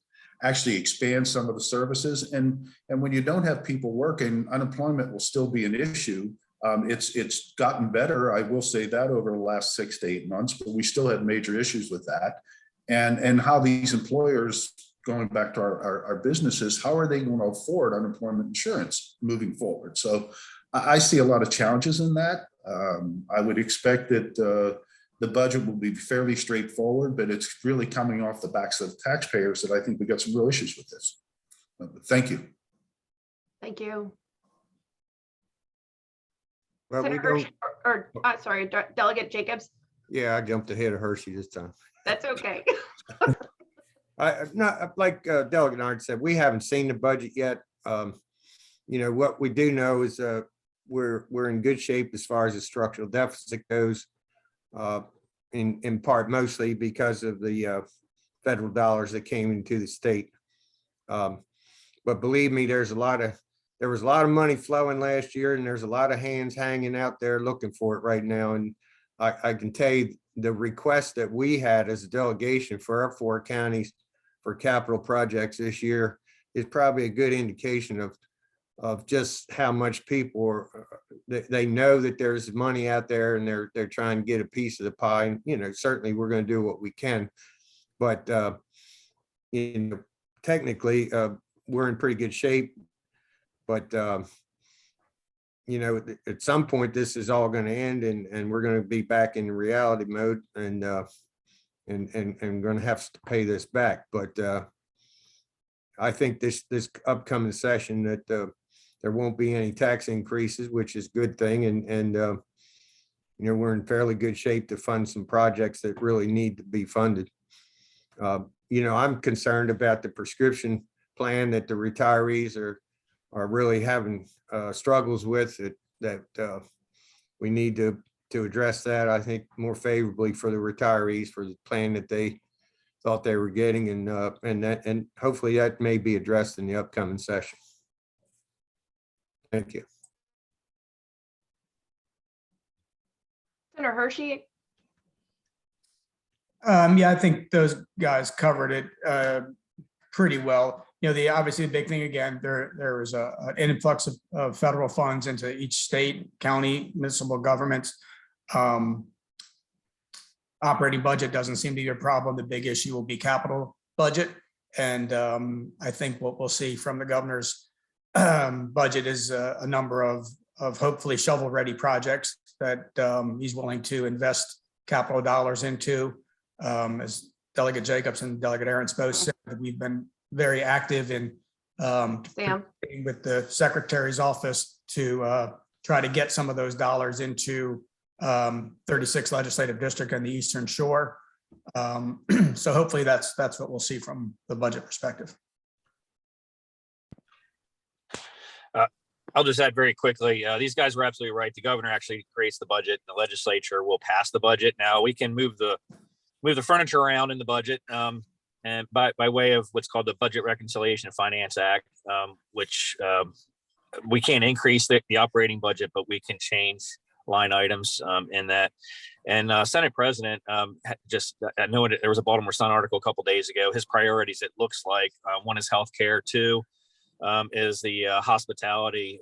actually expand some of the services. And when you don't have people working, unemployment will still be an issue. It's gotten better, I will say that, over the last 6 to 8 months, but we still have major issues with that. And how these employers, going back to our businesses, how are they going to afford unemployment insurance moving forward? So I see a lot of challenges in that. I would expect that the budget will be fairly straightforward, but it's really coming off the backs of taxpayers that I think we got some real issues with this. Thank you. Thank you. Well, we Senator don't, sorry, Delegate Jacobs. yeah, I jumped ahead of Hershey this time. That's okay. Not like Delegate Ard said, we haven't seen the budget yet. What we do know is we're in good shape as far as the structural deficit goes, in part mostly because of the federal dollars that came into the state. But believe me, there was a lot of money flowing last year, and there's a lot of hands hanging out there looking for it right now. And I can tell you the request that we had as a delegation for our 4 counties for capital projects this year is probably a good indication of just how much people are, they know that there's money out there and they're trying to get a piece of the pie. And, certainly we're going to do what we can, but technically we're in pretty good shape. But at some point this is all going to end, and we're going to be back in reality mode, and going to have to pay this back. But I think this upcoming session that there won't be any tax increases, which is a good thing. And you know, we're in fairly good shape to fund some projects that really need to be funded. You know, I'm concerned about the prescription plan that the retirees are really having struggles with that we need to address that, I think, more favorably for the retirees for the plan that they thought they were getting, and hopefully that may be addressed in the upcoming session. Thank you. Senator Hershey, Yeah, I think those guys covered it pretty well. You know, obviously the big thing again, there was an influx of federal funds into each state, county, municipal governments. Operating budget doesn't seem to be a problem. The big issue will be capital budget. And I think what we'll see from the governor's budget is a number of hopefully shovel-ready projects that he's willing to invest capital dollars into. As Delegate Jacobs and Delegate Aaron's both said, we've been very active in Sam, with the Secretary's office to try to get some of those dollars into 36 legislative district and the Eastern Shore. So hopefully that's what we'll see from the budget perspective. I'll just add very quickly, these guys were absolutely right. The governor actually creates the budget. The legislature will pass the budget. Now we can move the furniture around in the budget, and by way of what's called the Budget Reconciliation and Finance Act, which we can't increase the operating budget, but we can change line items in that. And Senate President I know there was a Baltimore Sun article a couple days ago. His priorities, it looks like, one is healthcare, two is the hospitality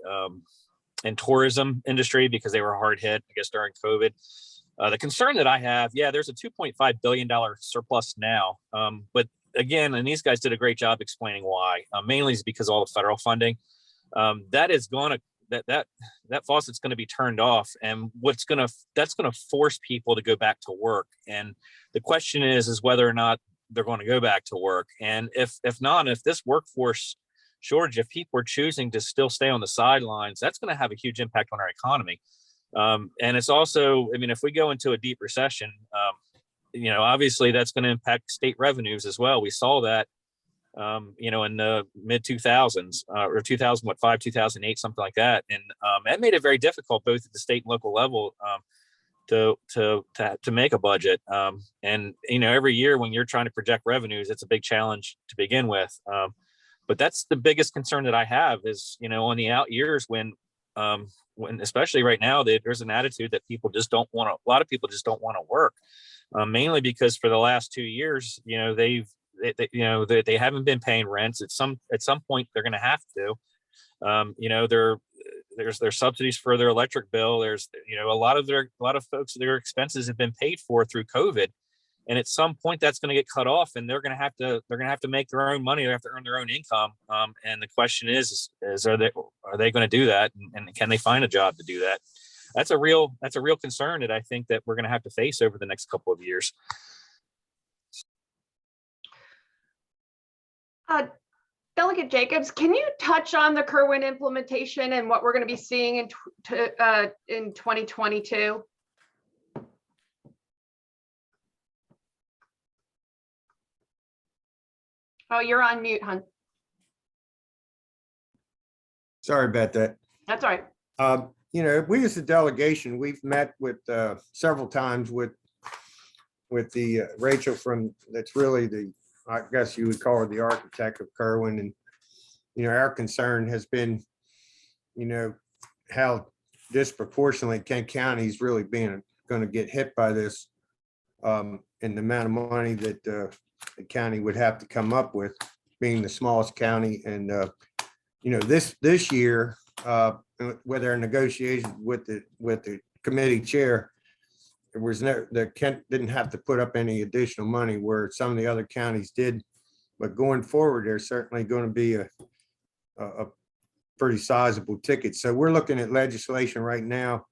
and tourism industry, because they were hard hit, I guess, during COVID. The concern that I have, there's a $2.5 billion surplus now. But again, and these guys did a great job explaining why, mainly is because all the federal funding that is going to, that faucet's going to be turned off, and that's going to force people to go back to work. And the question is whether or not they're going to go back to work. And if not, if this workforce shortage, if people are choosing to still stay on the sidelines, that's going to have a huge impact on our economy. And it's also, I mean, if we go into a deep recession, you know, obviously that's going to impact state revenues as well. We saw that, you know, in the mid 2000s or 2005, 2008, something like that. And that made it very difficult, both at the state and local level, to make a budget. And, you know, every year when you're trying to project revenues, it's a big challenge to begin with. But that's the biggest concern that I have is, you know, on the out years when especially right now, there's an attitude that people just don't want to, a lot of people just don't want to work, mainly because for the last 2 years, you know, they haven't been paying rents. At some point they're going to have to, you know, there's subsidies for their electric bill. There's, you know, a lot of folks, their expenses have been paid for through COVID. And at some point that's going to get cut off, and they're going to have to make their own money. They have to earn their own income. And the question is are they going to do that? And can they find a job to do that? That's a real concern that I think that we're going to have to face over the next couple of years. Delegate Jacobs, can you touch on the Kerwin implementation and what we're going to be seeing in 2022? Oh, you're on mute, hon. Sorry about that. That's all right. You know, we as a delegation, we've met with several times with the Rachel from, that's really the, I guess you would call her the architect of Kerwin. And, you know, our concern has been, you know, how disproportionately Kent County is really going to get hit by this, and the amount of money that the county would have to come up with, being the smallest county. And, you know, this year, with our negotiations with the committee chair, there was Kent didn't have to put up any additional money where some of the other counties did. But going forward, there's certainly going to be a pretty sizable ticket. So we're looking at legislation right now,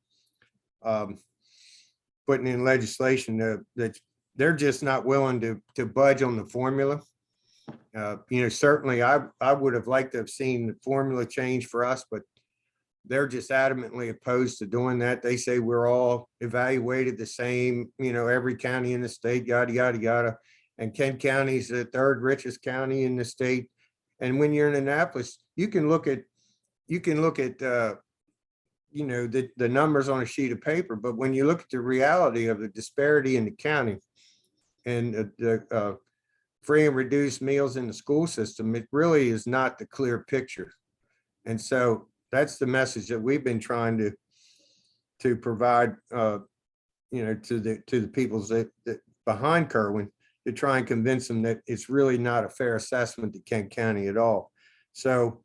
putting in legislation that they're just not willing to budge on the formula. Certainly I would have liked to have seen the formula change for us, but they're just adamantly opposed to doing that. They say we're all evaluated the same, every county in the state, yada, yada, yada. And Kent County is the third richest county in the state. And when you're in Annapolis, you can look at the numbers on a sheet of paper, but when you look at the reality of the disparity in the county and the free and reduced meals in the school system, it really is not the clear picture. And so that's the message that we've been trying to provide, to the people that behind Kerwin, to try and convince them that it's really not a fair assessment to Kent County at all. So,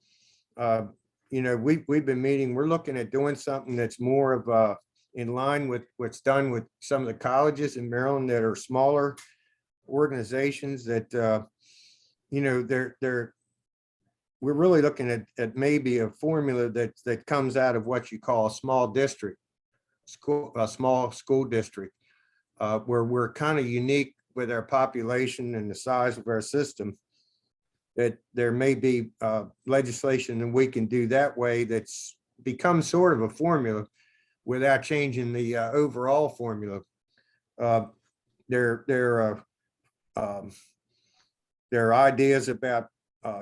we've been meeting, we're looking at doing something that's more of in line with what's done with some of the colleges in Maryland that are smaller organizations that, we're really looking at maybe a formula that comes out of what you call a small school district, where we're kind of unique with our population and the size of our system, that there may be legislation and we can do that way that's become sort of a formula without changing the overall formula. There are ideas about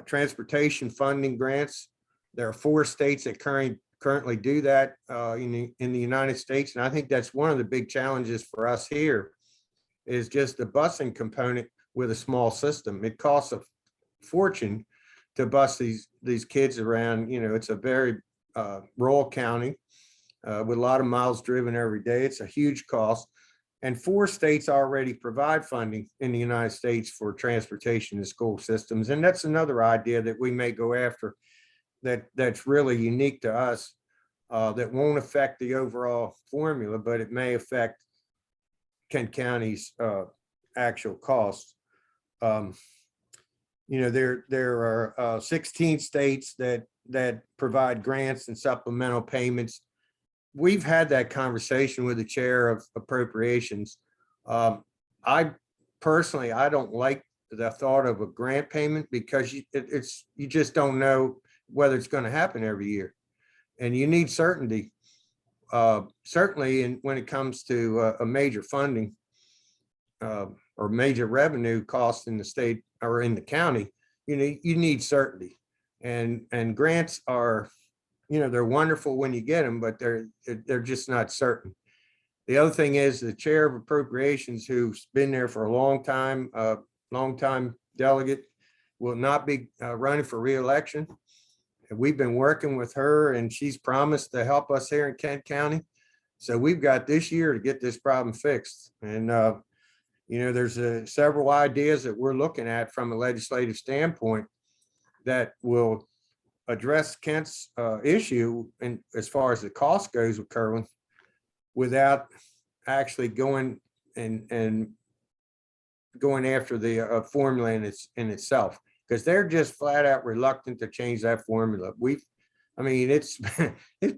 transportation funding grants. There are 4 states that currently do that in the United States. And I think that's one of the big challenges for us here is just the busing component with a small system. It costs a fortune to bus these kids around. It's a very rural county with a lot of miles driven every day. It's a huge cost. And 4 states already provide funding in the United States for transportation and school systems. And that's another idea that we may go after that's really unique to us, that won't affect the overall formula, but it may affect Kent County's actual costs. There are 16 states that provide grants and supplemental payments. We've had that conversation with the chair of appropriations. I personally don't like the thought of a grant payment because you just don't know whether it's going to happen every year, and you need certainty. Certainly, when it comes to a major funding or major revenue cost in the state or in the county, you need certainty, and grants are. They're wonderful when you get them, but they're just not certain. The other thing is the chair of appropriations, who's been there for a long time delegate, will not be running for reelection. We've been working with her and she's promised to help us here in Kent County. So we've got this year to get this problem fixed. And, there's several ideas that we're looking at from a legislative standpoint that will address Kent's issue and as far as the cost goes with Kerwin, without actually going and going after the formula in itself, because they're just flat out reluctant to change that formula. It's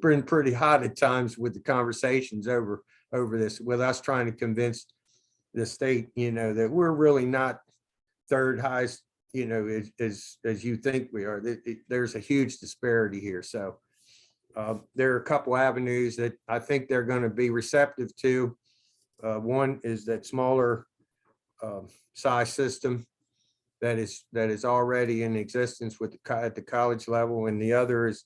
been pretty hot at times with the conversations over this, with us trying to convince the state, that we're really not third highest, as you think we are. There's a huge disparity here. So there are a couple avenues that I think they're going to be receptive to. One is that smaller size system that is already in existence at the college level, and the other is,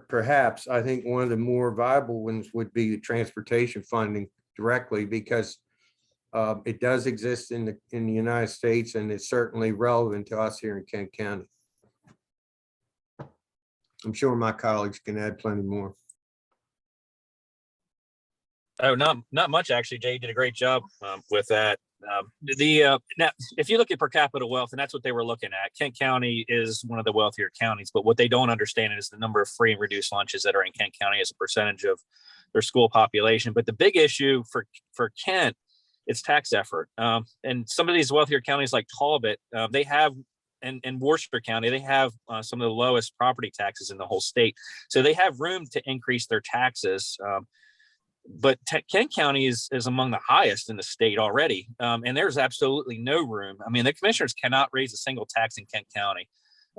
perhaps I think one of the more viable ones would be the transportation funding directly, because it does exist in the United States, and it's certainly relevant to us here in Kent County. I'm sure my colleagues can add plenty more. Oh, not much actually. Jay did a great job with that. Now, if you look at per capita wealth, and that's what they were looking at, Kent County is one of the wealthier counties. But what they don't understand is the number of free and reduced lunches that are in Kent County as a percentage of their school population. But the big issue for Kent, it's tax effort. And some of these wealthier counties like Talbot, they have, and Worcester County, they have some of the lowest property taxes in the whole state. So they have room to increase their taxes. Kent County is among the highest in the state already. And there's absolutely no room. I mean, the commissioners cannot raise a single tax in Kent County.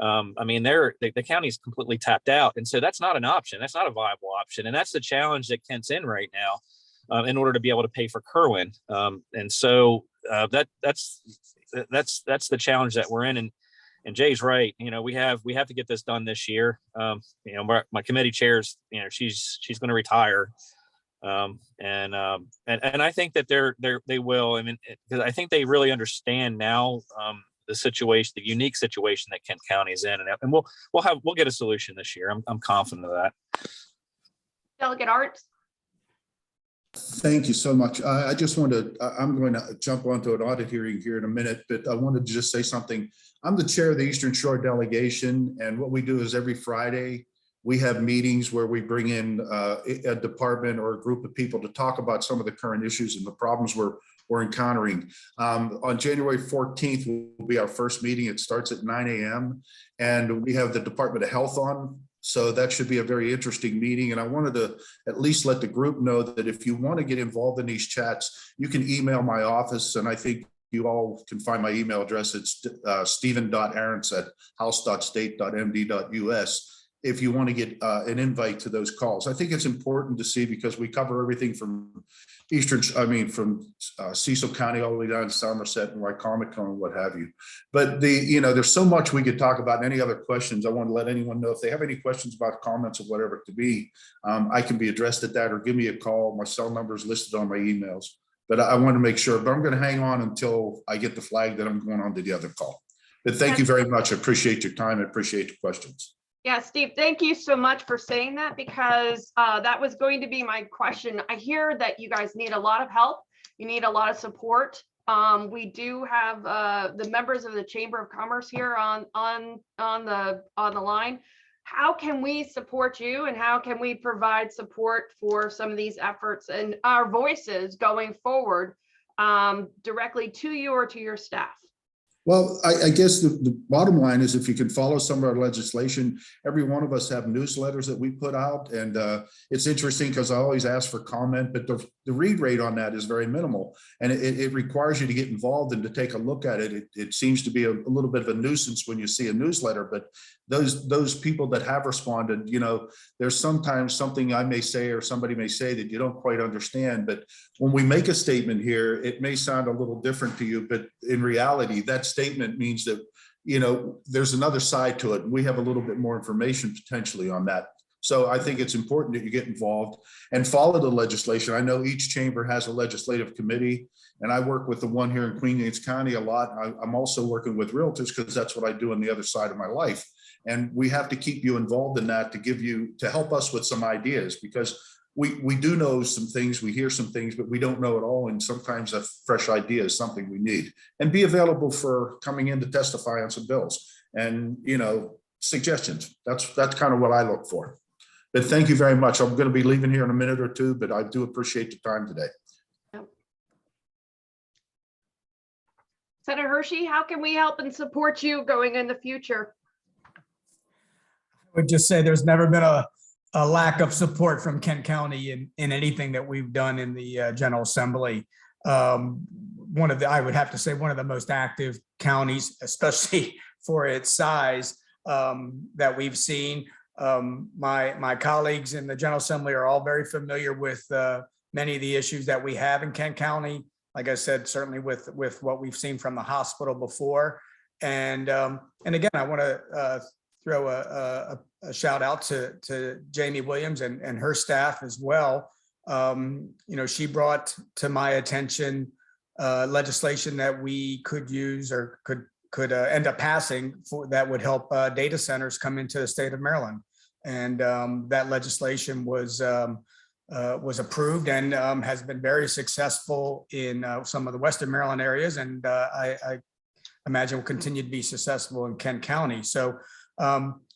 I mean, the county is completely tapped out. And so that's not an option. That's not a viable option. And that's the challenge that Kent's in right now, in order to be able to pay for Kerwin. And so that's the challenge that we're in. And Jay's right. You know, we have to get this done this year. You know, my committee chairs, you know, she's going to retire. And I think that they will. I mean, because I think they really understand now, the situation, the unique situation that Kent County is in, and we'll get a solution this year. I'm confident of that. Delegate Arts. Thank you so much. I just want to, I'm going to jump onto an audit hearing here in a minute, but I wanted to just say something. I'm the chair of the Eastern Shore delegation, and what we do is every Friday, we have meetings where we bring in a department or a group of people to talk about some of the current issues and the problems we're encountering. On January 14th will be our first meeting. It starts at 9 a.m. and we have the Department of Health on. So that should be a very interesting meeting. And I wanted to at least let the group know that if you want to get involved in these chats, you can email my office. And I think you all can find my email address. It's stephen.arentz@house.state.md.us. if you want to get an invite to those calls. I think it's important to see because we cover everything from from Cecil County all the way down to Somerset and Wycomico and what have you. But there's so much we could talk about. Any other questions? I want to let anyone know if they have any questions about comments or whatever it to be, I can be addressed at that or give me a call. My cell number is listed on my emails, but I want to make sure, but I'm going to hang on until I get the flag that I'm going on to the other call. But thank you very much. I appreciate your time. I appreciate the questions. Yeah, Steve, thank you so much for saying that, because that was going to be my question. I hear that you guys need a lot of help. You need a lot of support. We do have the members of the Chamber of Commerce here on the line. How can we support you, and how can we provide support for some of these efforts and our voices going forward, directly to you or to your staff? Well, I guess the bottom line is if you can follow some of our legislation, every one of us have newsletters that we put out. And it's interesting because I always ask for comment, but the read rate on that is very minimal. And it requires you to get involved and to take a look at it. It seems to be a little bit of a nuisance when you see a newsletter, but those people that have responded, there's sometimes something I may say or somebody may say that you don't quite understand. But when we make a statement here, it may sound a little different to you, but in reality, that statement means that, there's another side to it. We have a little bit more information potentially on that. So I think it's important that you get involved and follow the legislation. I know each chamber has a legislative committee, and I work with the one here in Queen Anne's County a lot. I'm also working with realtors because that's what I do on the other side of my life. And we have to keep you involved in that to help us with some ideas, because we do know some things, we hear some things, but we don't know it all. And sometimes a fresh idea is something we need. And be available for coming in to testify on some bills and, suggestions. That's kind of what I look for. But thank you very much. I'm going to be leaving here in a minute or two, but I do appreciate the time today. Yep. Senator Hershey, how can we help and support you going in the future? I would just say there's never been a lack of support from Kent County in anything that we've done in the General Assembly. I would have to say, one of the most active counties, especially for its size, that we've seen. My colleagues in the General Assembly are all very familiar with many of the issues that we have in Kent County. Like I said, certainly with what we've seen from the hospital before. And again, I want to throw a shout out to Jamie Williams and her staff as well. She brought to my attention legislation that we could use or could end up passing that would help data centers come into the state of Maryland. And that legislation was approved and has been very successful in some of the Western Maryland areas. And I imagine will continue to be successful in Kent County. So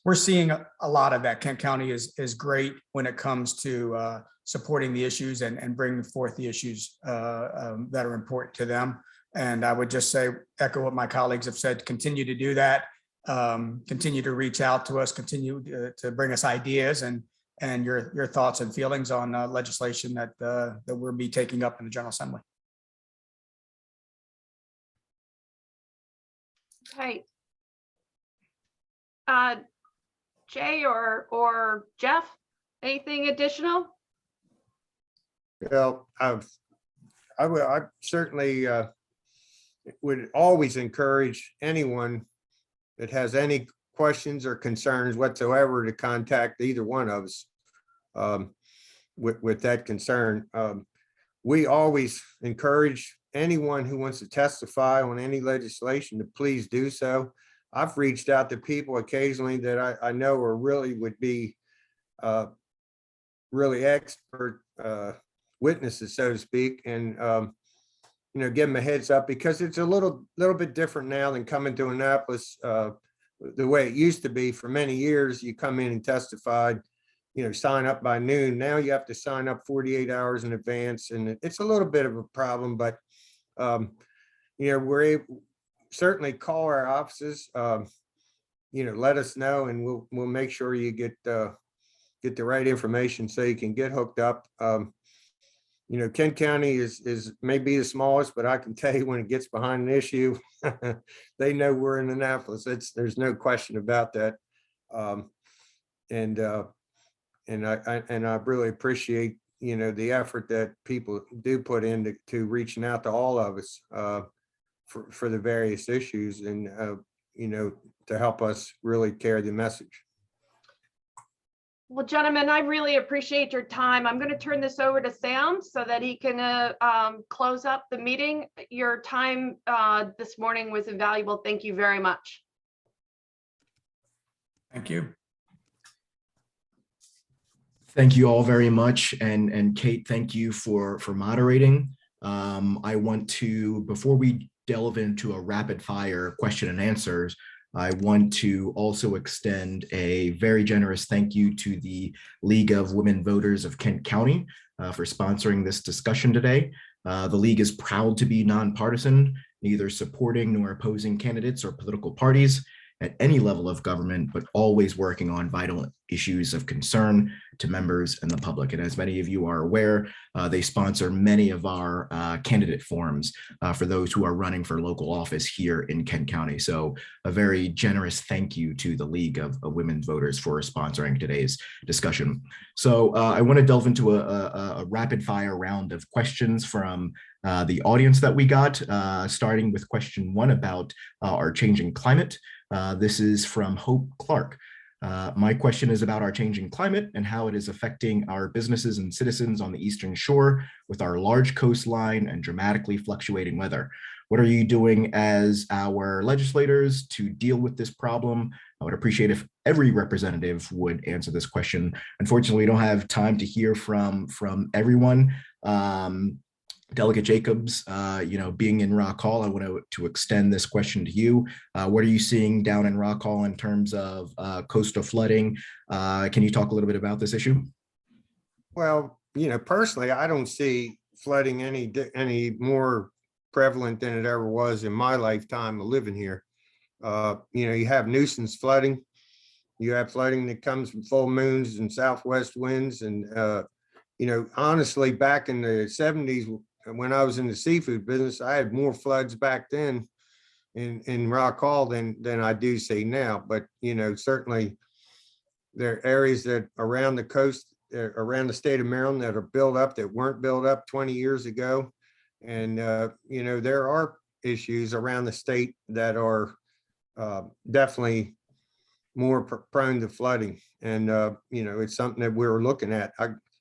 we're seeing a lot of that. Kent County is great when it comes to supporting the issues and bringing forth the issues that are important to them. And I would just say, echo what my colleagues have said, continue to do that, continue to reach out to us, continue to bring us ideas. And and your thoughts and feelings on legislation that we'll be taking up in the General Assembly. Okay. Jay or Jeff, anything additional? Well, I certainly would always encourage anyone that has any questions or concerns whatsoever to contact either one of us with that concern. We always encourage anyone who wants to testify on any legislation to please do so. I've reached out to people occasionally that I know are really would be really expert witnesses, so to speak, and you know, give them a heads up, because it's a little bit different now than coming to Annapolis the way it used to be. For many years, you come in and testified, you know, sign up by noon. Now you have to sign up 48 hours in advance, and it's a little bit of a problem. But you know, certainly call our offices. You know, let us know, and we'll make sure you get the right information so you can get hooked up. You know, Kent County is maybe the smallest, but I can tell you when it gets behind an issue, they know we're in Annapolis. There's no question about that. And I really appreciate, you know, the effort that people do put into reaching out to all of us for the various issues, and you know, to help us really carry the message. Well, gentlemen, I really appreciate your time. I'm going to turn this over to Sam so that he can close up the meeting. Your time this morning was invaluable. Thank you very much. Thank you. Thank you all very much. And Kate, thank you for moderating. I want to, before we delve into a rapid fire question and answers, I want to also extend a very generous thank you to the League of Women Voters of Kent County for sponsoring this discussion today. The League is proud to be nonpartisan, neither supporting nor opposing candidates or political parties at any level of government, but always working on vital issues of concern to members and the public. And as many of you are aware, they sponsor many of our candidate forums for those who are running for local office here in Kent County. So a very generous thank you to the League of Women Voters for sponsoring today's discussion. So I want to delve into a rapid fire round of questions from the audience that we got, starting with question 1 about our changing climate. This is from Hope Clark. My question is about our changing climate and how it is affecting our businesses and citizens on the Eastern Shore with our large coastline and dramatically fluctuating weather. What are you doing as our legislators to deal with this problem? I would appreciate if every representative would answer this question. Unfortunately, we don't have time to hear from everyone. Delegate Jacobs, you know, being in Rock Hall, I want to extend this question to you. What are you seeing down in Rock Hall in terms of coastal flooding? Can you talk a little bit about this issue? Well, you know, personally, I don't see flooding any more prevalent than it ever was in my lifetime of living here. You know, you have nuisance flooding. You have flooding that comes from full moons and southwest winds. And, you know, honestly, back in the 70s, when I was in the seafood business, I had more floods back then in Rock Hall than I do see now. But, you know, certainly there are areas that around the coast, around the state of Maryland, that are built up that weren't built up 20 years ago. And, you know, there are issues around the state that are definitely more prone to flooding. And, you know, it's something that we're looking at.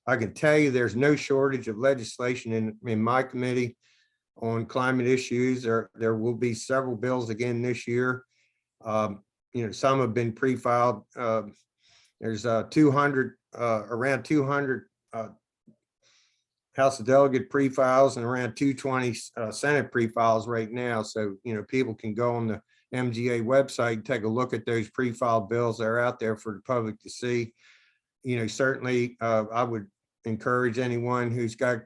I can tell you there's no shortage of legislation in my committee on climate issues. There will be several bills again this year. You know, some have been pre-filed. There's 200, around 200 House of Delegate pre-files and around 220 Senate pre-files right now. So, you know, people can go on the MGA website and take a look at those pre-filed bills that are out there for the public to see. You know, certainly I would encourage anyone who's got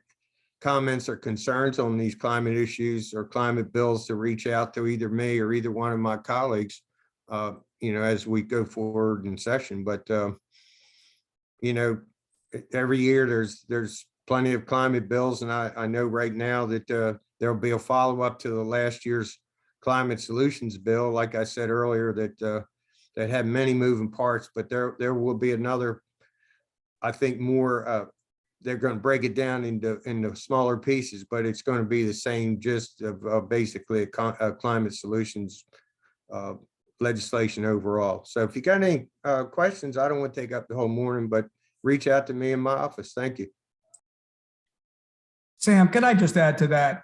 comments or concerns on these climate issues or climate bills to reach out to either me or either one of my colleagues, you know, as we go forward in session. But you know, every year there's plenty of climate bills, and I know right now that there'll be a follow-up to the last year's climate solutions bill. Like I said earlier, that had many moving parts, but there will be another, I think more, they're going to break it down into smaller pieces, but it's going to be the same gist of basically a climate solutions legislation overall. So if you got any questions, I don't want to take up the whole morning, but reach out to me in my office. Thank you. Sam, could I just add to that?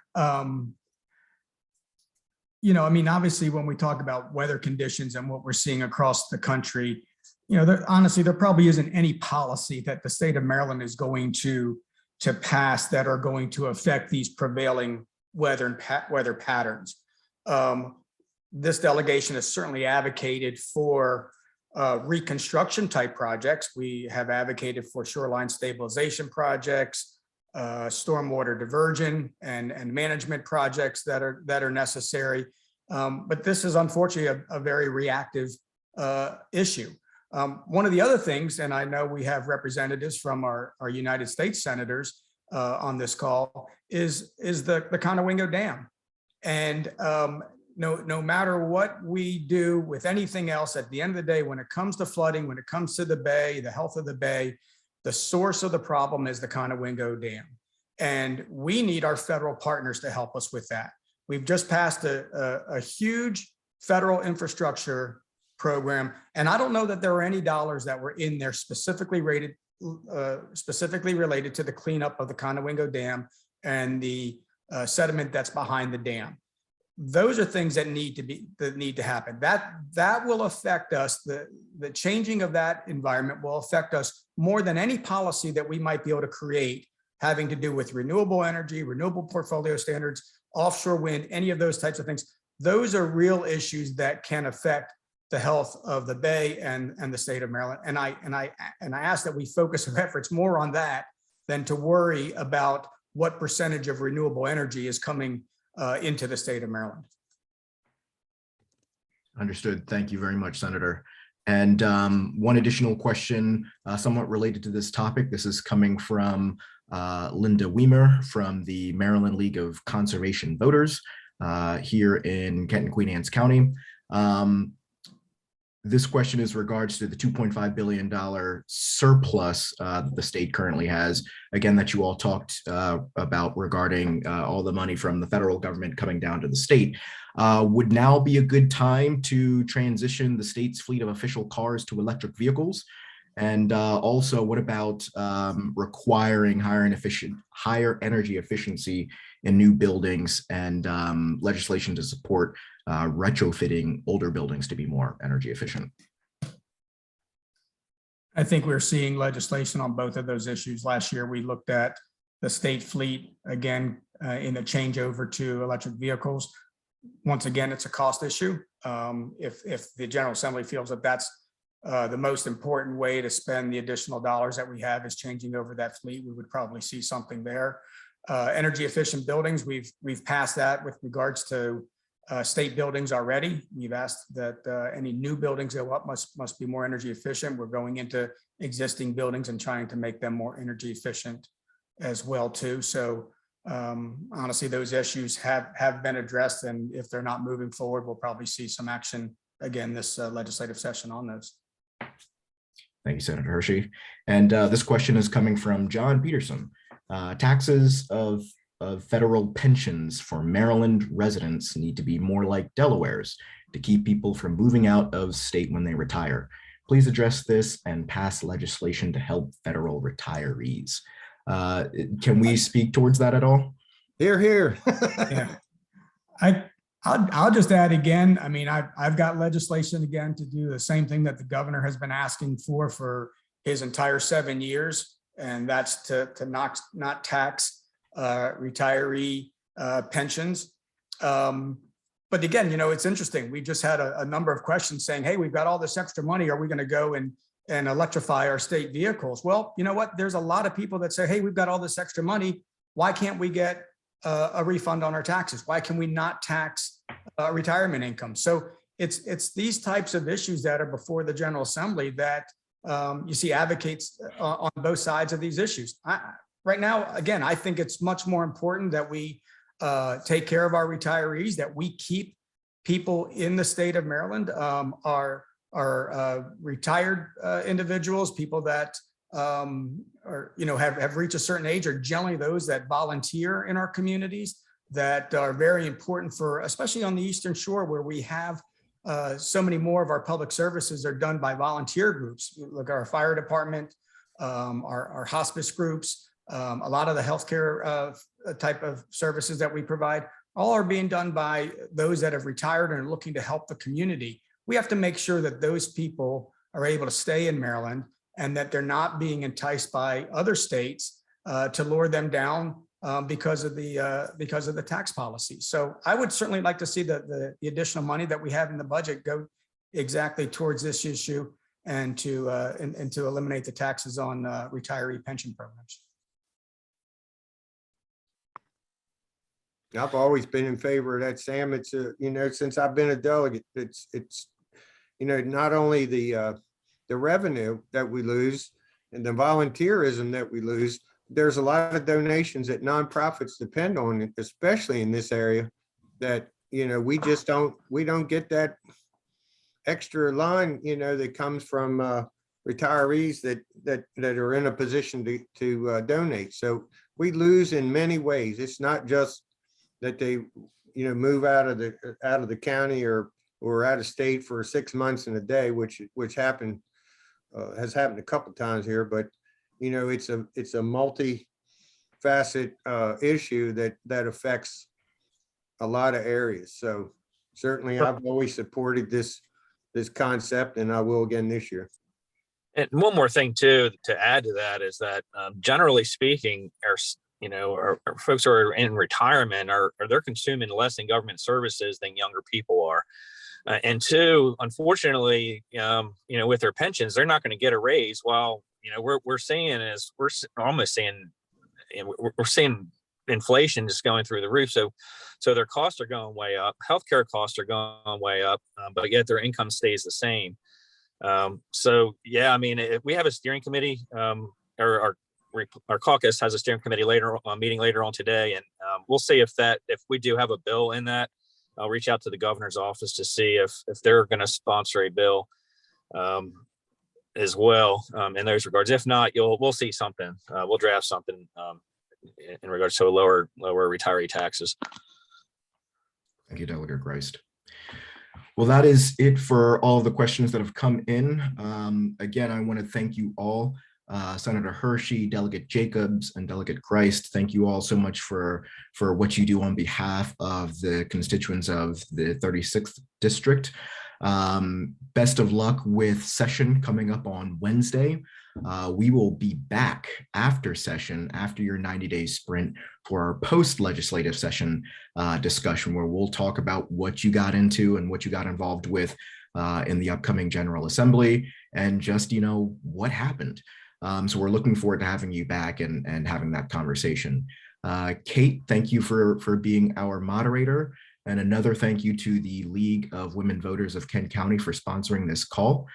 You know, I mean, obviously, when we talk about weather conditions and what we're seeing across the country, you know, honestly, there probably isn't any policy that the state of Maryland is going to pass that are going to affect these prevailing weather patterns. This delegation has certainly advocated for reconstruction type projects. We have advocated for shoreline stabilization projects, stormwater diversion and management projects that are necessary. But this is unfortunately a very reactive issue. One of the other things, and I know we have representatives from our United States senators on this call, is the Conowingo Dam. And no matter what we do with anything else, at the end of the day, when it comes to flooding, when it comes to the bay, the health of the bay, the source of the problem is the Conowingo Dam. And we need our federal partners to help us with that. We've just passed a huge federal infrastructure program, and I don't know that there were any dollars that were in there specifically related to the cleanup of the Conowingo Dam and the sediment that's behind the dam. Those are things that need to happen. That will affect us. The changing of that environment will affect us more than any policy that we might be able to create having to do with renewable energy, renewable portfolio standards, offshore wind, any of those types of things. Those are real issues that can affect the health of the Bay and the state of Maryland. And I ask that we focus our efforts more on that than to worry about what percentage of renewable energy is coming into the state of Maryland. Understood. Thank you very much, Senator. And one additional question, somewhat related to this topic. This is coming from Linda Weimer from the Maryland League of Conservation Voters here in Kent and Queen Anne's County. This question is regards to the $2.5 billion surplus the state currently has, again, that you all talked about regarding all the money from the federal government coming down to the state. Would now be a good time to transition the state's fleet of official cars to electric vehicles? And also, what about requiring higher energy efficiency in new buildings and legislation to support retrofitting older buildings to be more energy efficient? I think we're seeing legislation on both of those issues. Last year, we looked at the state fleet again in the changeover to electric vehicles. Once again, it's a cost issue. If the General Assembly feels that that's the most important way to spend the additional dollars that we have is changing over that fleet, we would probably see something there. Energy efficient buildings, we've passed that with regards to state buildings already. We've asked that any new buildings go up must be more energy efficient. We're going into existing buildings and trying to make them more energy efficient as well too. So honestly, those issues have been addressed, and if they're not moving forward, we'll probably see some action again this legislative session on those. Thank you, Senator Hershey. And this question is coming from John Peterson. Taxes of federal pensions for Maryland residents need to be more like Delaware's to keep people from moving out of state when they retire. Please address this and pass legislation to help federal retirees. Can we speak towards that at all? Hear, hear. Yeah, I'll just add again. I mean, I've got legislation again to do the same thing that the governor has been asking for his entire 7 years, and that's to not tax retiree pensions. But again, you know, it's interesting. We just had a number of questions saying, hey, we've got all this extra money. Are we going to go and electrify our state vehicles? Well, you know what? There's a lot of people that say, hey, we've got all this extra money. Why can't we get a refund on our taxes? Why can we not tax retirement income? So it's these types of issues that are before the General Assembly that you see advocates on both sides of these issues. Right now, again, I think it's much more important that we take care of our retirees, that we keep people in the state of Maryland, our retired individuals, people that are, have reached a certain age, are generally those that volunteer in our communities, that are very important for, especially on the Eastern Shore, where we have so many more of our public services are done by volunteer groups. Look, our fire department, our hospice groups, a lot of the healthcare type of services that we provide, all are being done by those that have retired and are looking to help the community. We have to make sure that those people are able to stay in Maryland and that they're not being enticed by other states to lure them down because of the tax policy. So I would certainly like to see the additional money that we have in the budget go exactly towards this issue and to eliminate the taxes on retiree pension programs. I've always been in favor of that, Sam. It's since I've been a delegate, it's not only the revenue that we lose and the volunteerism that we lose. There's a lot of donations that nonprofits depend on, especially in this area, that we don't get that extra line that comes from retirees that are in a position to donate. So we lose in many ways. It's not just that they move out of the county or out of state for 6 months and a day, which happened has happened a couple times here, but it's a multi-facet issue that affects a lot of areas. So certainly I've always supported this concept, and I will again this year. And one more thing too, to add to that, is that generally speaking, our folks who are in retirement they're consuming less in government services than younger people are. And two, unfortunately, with their pensions, they're not going to get a raise. While we're seeing inflation just going through the roof. So their costs are going way up. Healthcare costs are going way up, but yet their income stays the same. So yeah, I mean, if we have a steering committee, or our caucus has a steering committee meeting later on today, and we'll see if we do have a bill in that. I'll reach out to the governor's office to see if they're going to sponsor a bill as well in those regards. If not, we'll see something. We'll draft something in regards to lower retiree taxes. Thank you, Delegate Grist. Well, that is it for all of the questions that have come in. Again, I want to thank you all. Senator Hershey, Delegate Jacobs, and Delegate Grist, thank you all so much for what you do on behalf of the constituents of the 36th District. Best of luck with session coming up on Wednesday. We will be back after session, after your 90-day sprint, for our post-legislative session discussion, where we'll talk about what you got into and what you got involved with in the upcoming General Assembly, and just, what happened. So we're looking forward to having you back and having that conversation. Kate, thank you for being our moderator. And another thank you to the League of Women Voters of Kent County for sponsoring this call.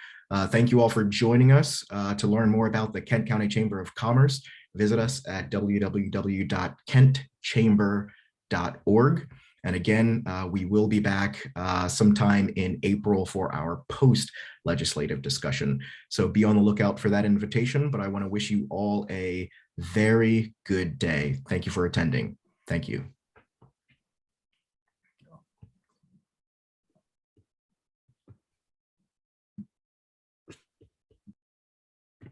Thank you all for joining us. To learn more about the Kent County Chamber of Commerce, visit us at www.kentchamber.org. And again, we will be back sometime in April for our post-legislative discussion. So be on the lookout for that invitation, but I want to wish you all a very good day. Thank you for attending. Thank you.